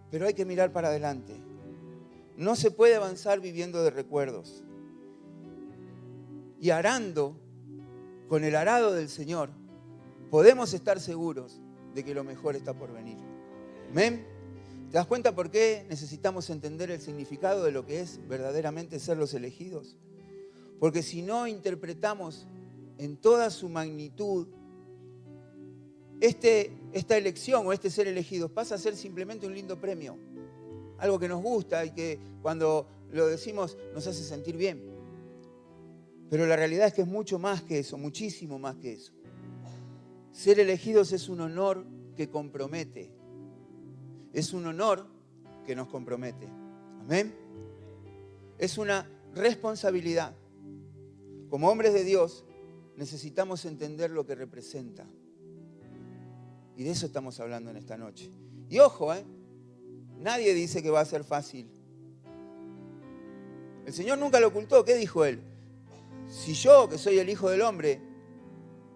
Pero hay que mirar para adelante. No se puede avanzar viviendo de recuerdos. Y arando, con el arado del Señor, podemos estar seguros de que lo mejor está por venir. ¿Amén? ¿Te das cuenta por qué necesitamos entender el significado de lo que es verdaderamente ser los elegidos? Porque si no interpretamos en toda su magnitud, esta elección o este ser elegidos pasa a ser simplemente un lindo premio. Algo que nos gusta y que cuando lo decimos nos hace sentir bien. Pero la realidad es que es mucho más que eso, muchísimo más que eso. Ser elegidos es un honor que compromete. Es un honor que nos compromete. Amén. Es una responsabilidad. Como hombres de Dios necesitamos entender lo que representa. Y de eso estamos hablando en esta noche. Y ojo, nadie dice que va a ser fácil. El Señor nunca lo ocultó. ¿Qué dijo Él? Si yo, que soy el Hijo del Hombre,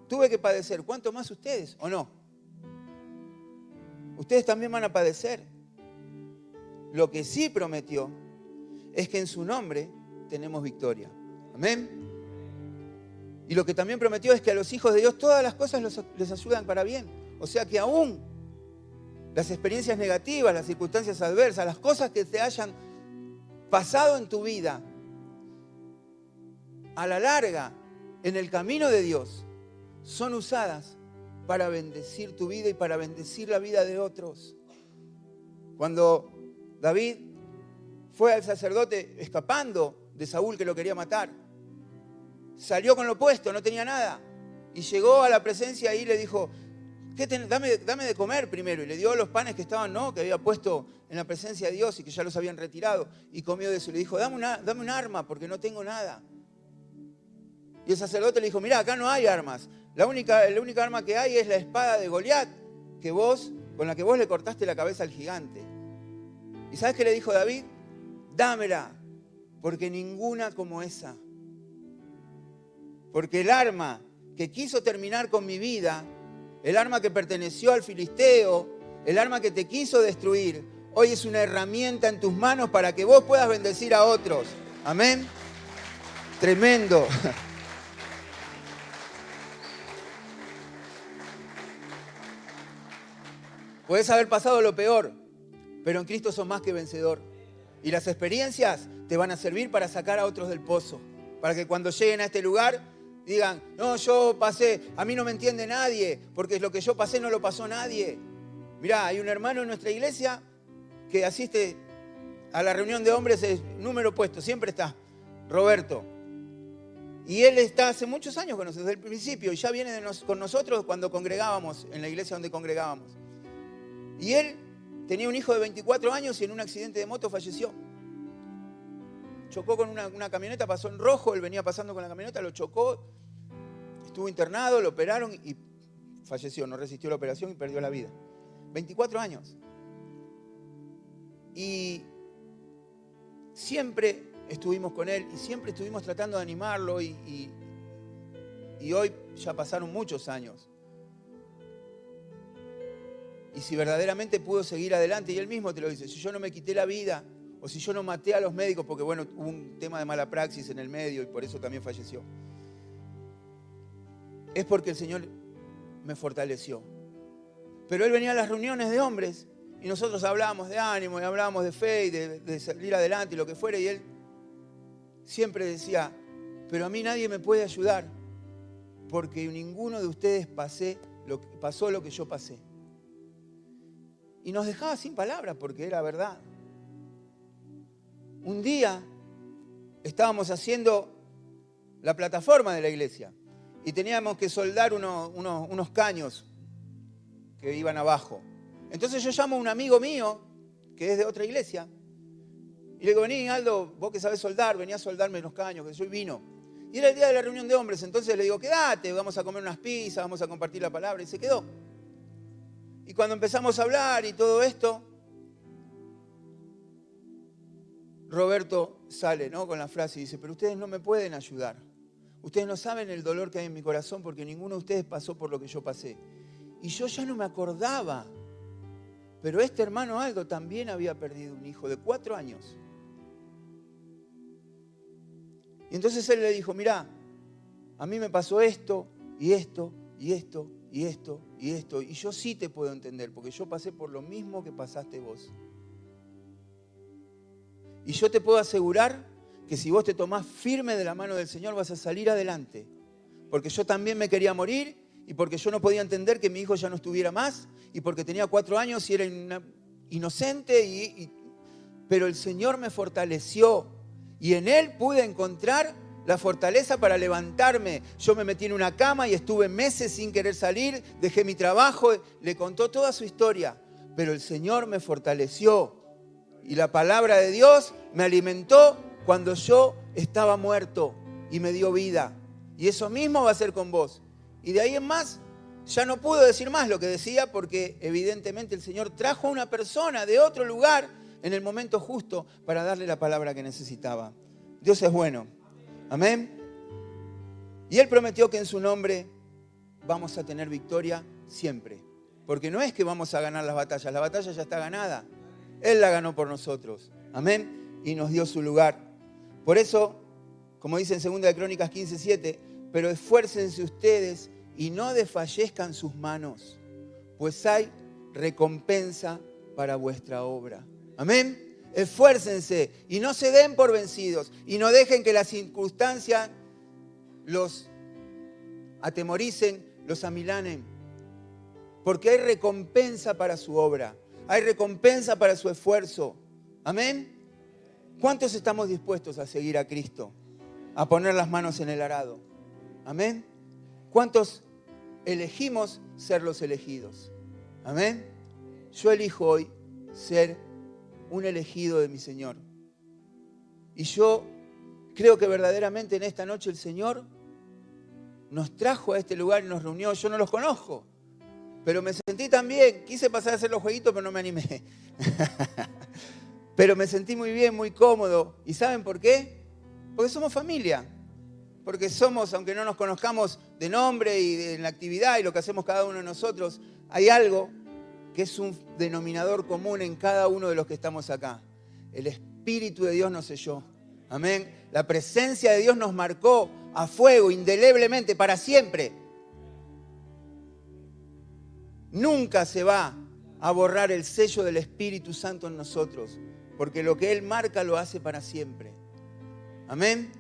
tuve que padecer, ¿cuánto más ustedes o no? Ustedes también van a padecer. Lo que sí prometió es que en su nombre tenemos victoria. Amén. Y lo que también prometió es que a los hijos de Dios todas las cosas les ayudan para bien. O sea que aún las experiencias negativas, las circunstancias adversas, las cosas que te hayan pasado en tu vida, a la larga, en el camino de Dios, son usadas para bendecir tu vida y para bendecir la vida de otros. Cuando David fue al sacerdote escapando de Saúl que lo quería matar, salió con lo opuesto, no tenía nada, y llegó a la presencia y le dijo, dame de comer primero, y le dio los panes que estaban, ¿no?, que había puesto en la presencia de Dios y que ya los habían retirado, y comió de eso. Y le dijo, dame un arma porque no tengo nada. Y el sacerdote le dijo, mirá, acá no hay armas. La única arma que hay es la espada de Goliat, con la que vos le cortaste la cabeza al gigante. ¿Y sabes qué le dijo David? Dámela, porque ninguna como esa. Porque el arma que quiso terminar con mi vida, el arma que perteneció al filisteo, el arma que te quiso destruir, hoy es una herramienta en tus manos para que vos puedas bendecir a otros. Amén. Tremendo. Puedes haber pasado lo peor, pero en Cristo sos más que vencedor. Y las experiencias te van a servir para sacar a otros del pozo. Para que cuando lleguen a este lugar digan, no, yo pasé, a mí no me entiende nadie, porque lo que yo pasé no lo pasó nadie. Mirá, hay un hermano en nuestra iglesia que asiste a la reunión de hombres, es número puesto, siempre está, Roberto. Y él está hace muchos años con nosotros, desde el principio, y ya viene con nosotros cuando congregábamos, en la iglesia donde congregábamos. Y él tenía un hijo de 24 años y en un accidente de moto falleció. Chocó con una camioneta, pasó en rojo, él venía pasando con la camioneta, lo chocó, estuvo internado, lo operaron y falleció, no resistió la operación y perdió la vida. 24 años. Y siempre estuvimos con él y siempre estuvimos tratando de animarlo y hoy ya pasaron muchos años. Y si verdaderamente pudo seguir adelante, y él mismo te lo dice, si yo no me quité la vida, o si yo no maté a los médicos, porque bueno, hubo un tema de mala praxis en el medio y por eso también falleció, es porque el Señor me fortaleció. Pero él venía a las reuniones de hombres y nosotros hablábamos de ánimo y hablábamos de fe y de salir adelante y lo que fuera, y él siempre decía, pero a mí nadie me puede ayudar porque ninguno de ustedes pasó lo que yo pasé. y nos dejaba sin palabras porque era verdad. Un día estábamos haciendo la plataforma de la iglesia y teníamos que soldar unos caños que iban abajo. Entonces yo llamo a un amigo mío que es de otra iglesia y le digo, vení Aldo, vos que sabés soldar, vení a soldarme los caños, que soy vino. Y era el día de la reunión de hombres, entonces le digo, quédate, vamos a comer unas pizzas, vamos a compartir la palabra, y se quedó. Y cuando empezamos a hablar y todo esto, Roberto sale, ¿no?, con la frase y dice, pero ustedes no me pueden ayudar. Ustedes no saben el dolor que hay en mi corazón porque ninguno de ustedes pasó por lo que yo pasé. Y yo ya no me acordaba. Pero este hermano Aldo también había perdido un hijo de 4 años. Y entonces él le dijo, mirá, a mí me pasó esto, y esto, y esto, y esto, y esto. Y yo sí te puedo entender, porque yo pasé por lo mismo que pasaste vos. Y yo te puedo asegurar que si vos te tomás firme de la mano del Señor vas a salir adelante. Porque yo también me quería morir y porque yo no podía entender que mi hijo ya no estuviera más y porque tenía 4 años y era inocente. Pero el Señor me fortaleció y en Él pude encontrar la fortaleza para levantarme. Yo me metí en una cama y estuve meses sin querer salir, dejé mi trabajo, le contó toda su historia. Pero el Señor me fortaleció y la palabra de Dios me alimentó cuando yo estaba muerto y me dio vida. Y eso mismo va a ser con vos. Y de ahí en más, ya no puedo decir más lo que decía porque evidentemente el Señor trajo a una persona de otro lugar en el momento justo para darle la palabra que necesitaba. Dios es bueno. Amén. Y Él prometió que en su nombre vamos a tener victoria siempre. Porque no es que vamos a ganar la batalla ya está ganada. Él la ganó por nosotros. Amén. Y nos dio su lugar. Por eso, como dice en 2 Crónicas 15:7, pero esfuércense ustedes y no desfallezcan sus manos, pues hay recompensa para vuestra obra. Amén. Esfuércense y no se den por vencidos y no dejen que las circunstancias los atemoricen, los amilanen, porque hay recompensa para su obra, hay recompensa para su esfuerzo. Amén. ¿Cuántos estamos dispuestos a seguir a Cristo? A poner las manos en el arado. Amén. ¿Cuántos elegimos ser los elegidos? Amén. Yo elijo hoy ser un elegido de mi Señor. Y yo creo que verdaderamente en esta noche el Señor nos trajo a este lugar y nos reunió. Yo no los conozco, pero me sentí tan bien. Quise pasar a hacer los jueguitos, pero no me animé. Pero me sentí muy bien, muy cómodo. ¿Y saben por qué? Porque somos familia. Porque somos, aunque no nos conozcamos de nombre y en la actividad y lo que hacemos cada uno de nosotros, hay algo que es un denominador común en cada uno de los que estamos acá. El Espíritu de Dios nos selló. Amén. La presencia de Dios nos marcó a fuego, indeleblemente, para siempre. Nunca se va a borrar el sello del Espíritu Santo en nosotros, porque lo que Él marca lo hace para siempre. Amén.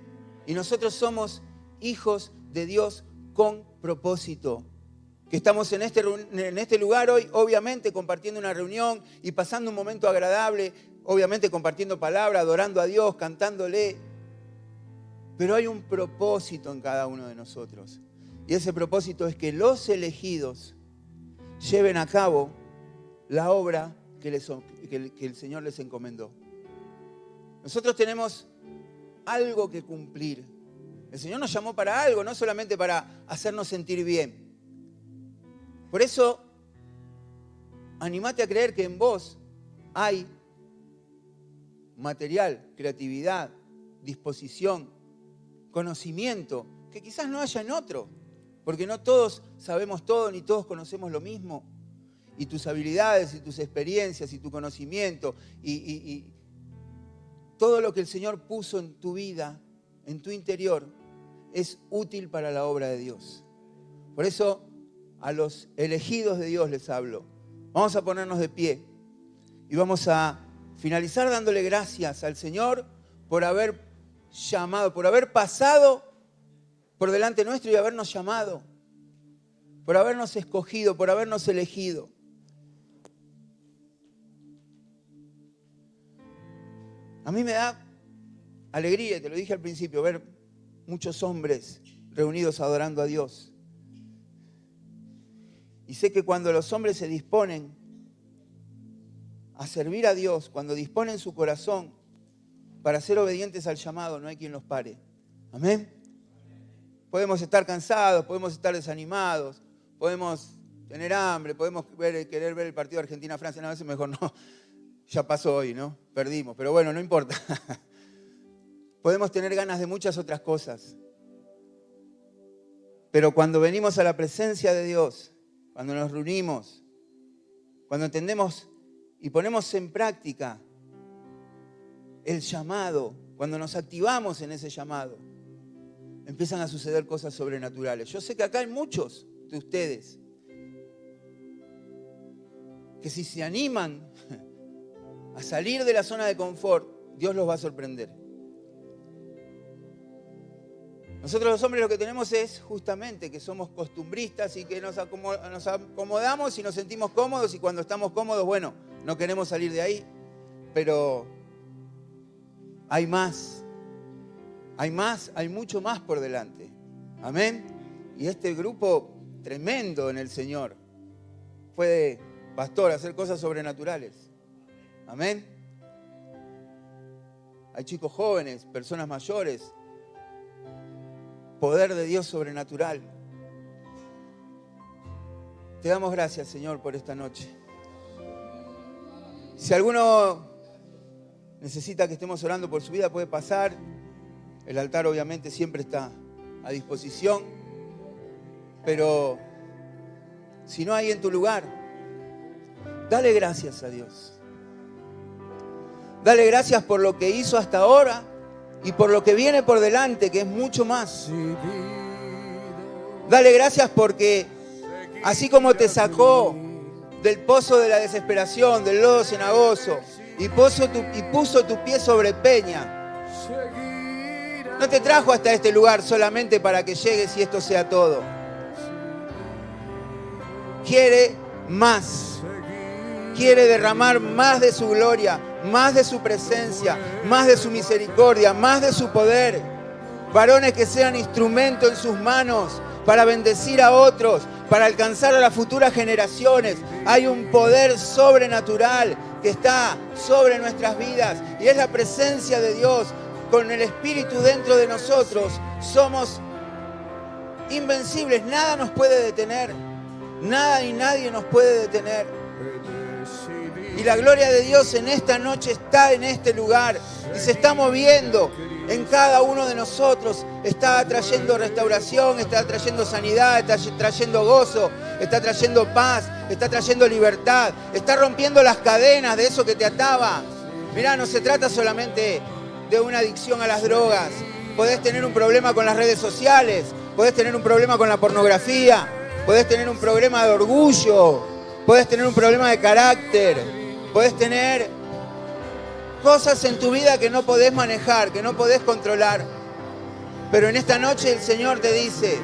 Y nosotros somos hijos de Dios con propósito. Que estamos en este lugar hoy, obviamente compartiendo una reunión y pasando un momento agradable, obviamente compartiendo palabra, adorando a Dios, cantándole. Pero hay un propósito en cada uno de nosotros. Y ese propósito es que los elegidos lleven a cabo la obra que el Señor les encomendó. Nosotros tenemos algo que cumplir. El Señor nos llamó para algo, no solamente para hacernos sentir bien. Por eso, animate a creer que en vos hay material, creatividad, disposición, conocimiento, que quizás no haya en otro, porque no todos sabemos todo, ni todos conocemos lo mismo. Y tus habilidades, y tus experiencias, y tu conocimiento, y todo lo que el Señor puso en tu vida, en tu interior, es útil para la obra de Dios. Por eso, a los elegidos de Dios les hablo. Vamos a ponernos de pie y vamos a finalizar dándole gracias al Señor por haber llamado, por haber pasado por delante nuestro y habernos llamado, por habernos escogido, por habernos elegido. A mí me da alegría, y te lo dije al principio, ver muchos hombres reunidos adorando a Dios. Y sé que cuando los hombres se disponen a servir a Dios, cuando disponen su corazón para ser obedientes al llamado, no hay quien los pare. Amén. Podemos estar cansados, podemos estar desanimados, podemos tener hambre, podemos querer ver el partido Argentina-Francia. No, a veces mejor no. Ya pasó hoy, ¿no? Perdimos, pero bueno, no importa. Podemos tener ganas de muchas otras cosas. Pero cuando venimos a la presencia de Dios, cuando nos reunimos, cuando entendemos y ponemos en práctica el llamado, cuando nos activamos en ese llamado, empiezan a suceder cosas sobrenaturales. Yo sé que acá hay muchos de ustedes que si se animan a salir de la zona de confort, Dios los va a sorprender. Nosotros los hombres lo que tenemos es justamente que somos costumbristas y que nos acomodamos y nos sentimos cómodos, y cuando estamos cómodos, bueno, no queremos salir de ahí, pero hay más, hay mucho más por delante. Amén. Y este grupo tremendo en el Señor puede, pastor, hacer cosas sobrenaturales. Amén. Hay chicos jóvenes, personas mayores. Poder de Dios sobrenatural. Te damos gracias, Señor, por esta noche. Si alguno necesita que estemos orando por su vida, puede pasar. El altar obviamente siempre está a disposición. Pero si no hay en tu lugar, dale gracias a Dios. Dale gracias por lo que hizo hasta ahora y por lo que viene por delante, que es mucho más. Dale gracias porque así como te sacó del pozo de la desesperación, del lodo cenagoso, y puso tu pie sobre peña, no te trajo hasta este lugar solamente para que llegues y esto sea todo. Quiere más. Quiere derramar más de su gloria, más de su presencia, más de su misericordia, más de su poder. Varones que sean instrumento en sus manos para bendecir a otros, para alcanzar a las futuras generaciones. Hay un poder sobrenatural que está sobre nuestras vidas y es la presencia de Dios. Con el Espíritu dentro de nosotros somos invencibles. Nada nos puede detener. Nada ni nadie nos puede detener. Y la gloria de Dios en esta noche está en este lugar y se está moviendo en cada uno de nosotros. Está trayendo restauración, está trayendo sanidad, está trayendo gozo, está trayendo paz, está trayendo libertad, está rompiendo las cadenas de eso que te ataba. Mirá, no se trata solamente de una adicción a las drogas. Podés tener un problema con las redes sociales, podés tener un problema con la pornografía, podés tener un problema de orgullo, podés tener un problema de carácter. Podés tener cosas en tu vida que no podés manejar, que no podés controlar. Pero en esta noche el Señor te dice,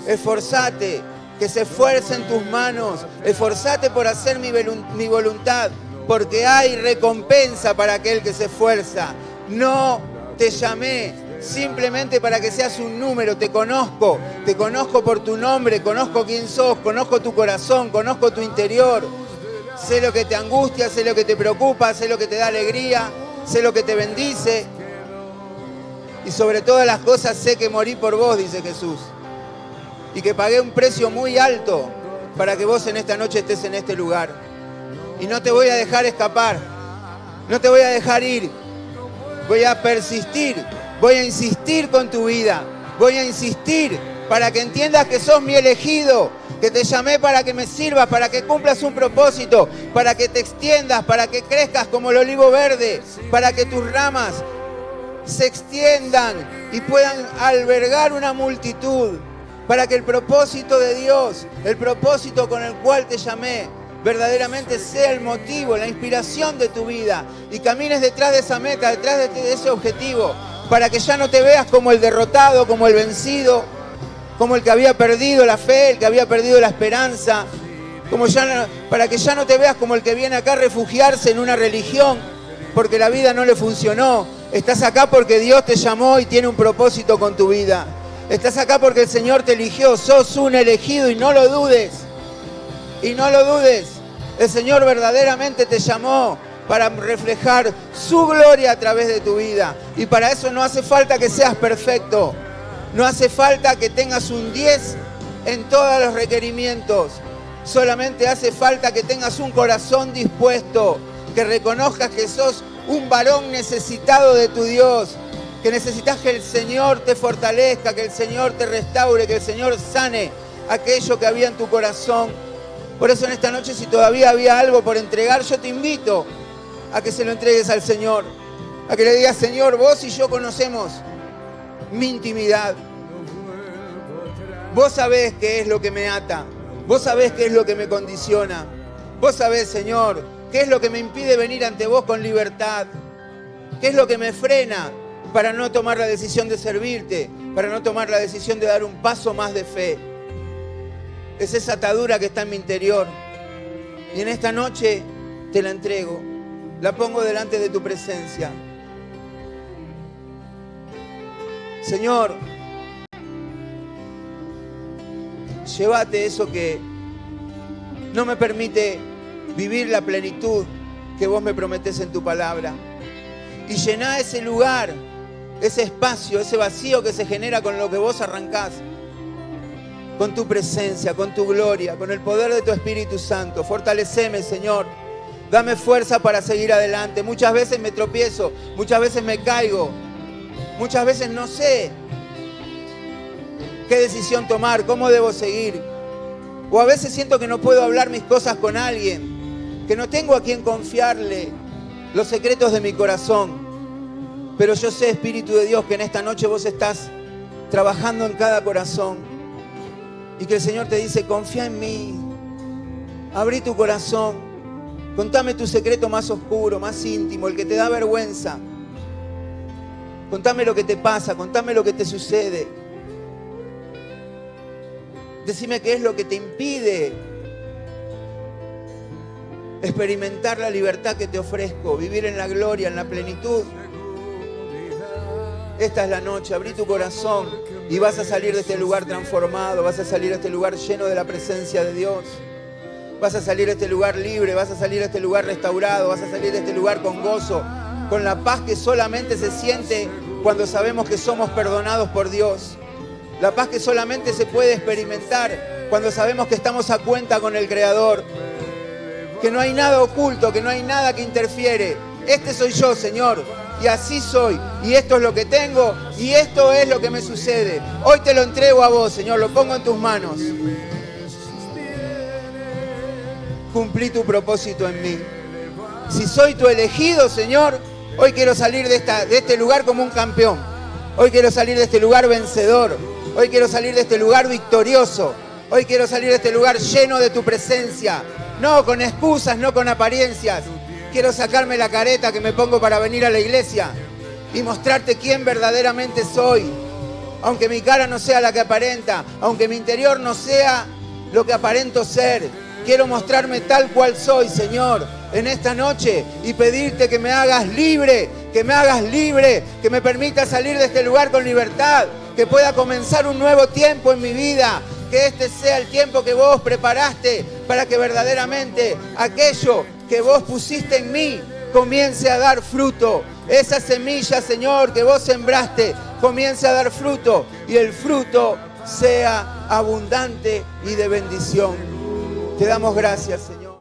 esforzate, que se esfuercen tus manos, esforzate por hacer mi voluntad, porque hay recompensa para aquel que se esfuerza. No te llamé simplemente para que seas un número, te conozco por tu nombre, conozco quién sos, conozco tu corazón, conozco tu interior. Sé lo que te angustia, sé lo que te preocupa, sé lo que te da alegría, sé lo que te bendice. Y sobre todas las cosas sé que morí por vos, dice Jesús. Y que pagué un precio muy alto para que vos en esta noche estés en este lugar. Y no te voy a dejar escapar, no te voy a dejar ir. Voy a persistir, voy a insistir con tu vida, voy a insistir para que entiendas que sos mi elegido, que te llamé para que me sirvas, para que cumplas un propósito, para que te extiendas, para que crezcas como el olivo verde, para que tus ramas se extiendan y puedan albergar una multitud, para que el propósito de Dios, el propósito con el cual te llamé, verdaderamente sea el motivo, la inspiración de tu vida y camines detrás de esa meta, detrás de ese objetivo, para que ya no te veas como el derrotado, como el vencido, como el que había perdido la fe, el que había perdido la esperanza, para que ya no te veas como el que viene acá a refugiarse en una religión porque la vida no le funcionó, Estás acá porque Dios te llamó y tiene un propósito con tu vida. Estás acá porque el Señor te eligió. Sos un elegido y no lo dudes. Y no lo dudes. El Señor verdaderamente te llamó para reflejar su gloria a través de tu vida. Y para eso no hace falta que seas perfecto. No hace falta que tengas un 10 en todos los requerimientos. Solamente hace falta que tengas un corazón dispuesto, que reconozcas que sos un varón necesitado de tu Dios, que necesitas que el Señor te fortalezca, que el Señor te restaure, que el Señor sane aquello que había en tu corazón. Por eso en esta noche, si todavía había algo por entregar, yo te invito a que se lo entregues al Señor, a que le digas: Señor, vos y yo conocemos mi intimidad. Vos sabés qué es lo que me ata. Vos sabés qué es lo que me condiciona. Vos sabés, Señor, qué es lo que me impide venir ante vos con libertad. Qué es lo que me frena para no tomar la decisión de servirte, para no tomar la decisión de dar un paso más de fe. Es esa atadura que está en mi interior. Y en esta noche te la entrego. La pongo delante de tu presencia. Señor, llévate eso que no me permite vivir la plenitud que vos me prometés en tu palabra. Y llená ese lugar, ese espacio, ese vacío que se genera con lo que vos arrancás. Con tu presencia, con tu gloria, con el poder de tu Espíritu Santo. Fortaleceme, Señor. Dame fuerza para seguir adelante. Muchas veces me tropiezo, muchas veces me caigo. Muchas veces no sé qué decisión tomar, cómo debo seguir. O a veces siento que no puedo hablar mis cosas con alguien, que no tengo a quien confiarle los secretos de mi corazón. Pero yo sé, Espíritu de Dios, que en esta noche vos estás trabajando en cada corazón. Y que el Señor te dice: confía en mí. Abrí tu corazón. Contame tu secreto más oscuro, más íntimo, el que te da vergüenza. Contame lo que te pasa, contame lo que te sucede. Decime qué es lo que te impide experimentar la libertad que te ofrezco, vivir en la gloria, en la plenitud. Esta es la noche, abrí tu corazón y vas a salir de este lugar transformado, vas a salir de este lugar lleno de la presencia de Dios. Vas a salir de este lugar libre, vas a salir de este lugar restaurado, vas a salir de este lugar con gozo, con la paz que solamente se siente cuando sabemos que somos perdonados por Dios. La paz que solamente se puede experimentar cuando sabemos que estamos a cuenta con el Creador. Que no hay nada oculto, que no hay nada que interfiere. Este soy yo, Señor, y así soy. Y esto es lo que tengo, y esto es lo que me sucede. Hoy te lo entrego a vos, Señor, lo pongo en tus manos. Cumplí tu propósito en mí. Si soy tu elegido, Señor, hoy quiero salir de este lugar como un campeón. Hoy quiero salir de este lugar vencedor. Hoy quiero salir de este lugar victorioso. Hoy quiero salir de este lugar lleno de tu presencia. No con excusas, no con apariencias. Quiero sacarme la careta que me pongo para venir a la iglesia y mostrarte quién verdaderamente soy. Aunque mi cara no sea la que aparenta, aunque mi interior no sea lo que aparento ser. Quiero mostrarme tal cual soy, Señor, en esta noche y pedirte que me hagas libre, que me permitas salir de este lugar con libertad, que pueda comenzar un nuevo tiempo en mi vida, que este sea el tiempo que vos preparaste para que verdaderamente aquello que vos pusiste en mí comience a dar fruto. Esa semilla, Señor, que vos sembraste, comience a dar fruto y el fruto sea abundante y de bendición. Te damos gracias, Señor.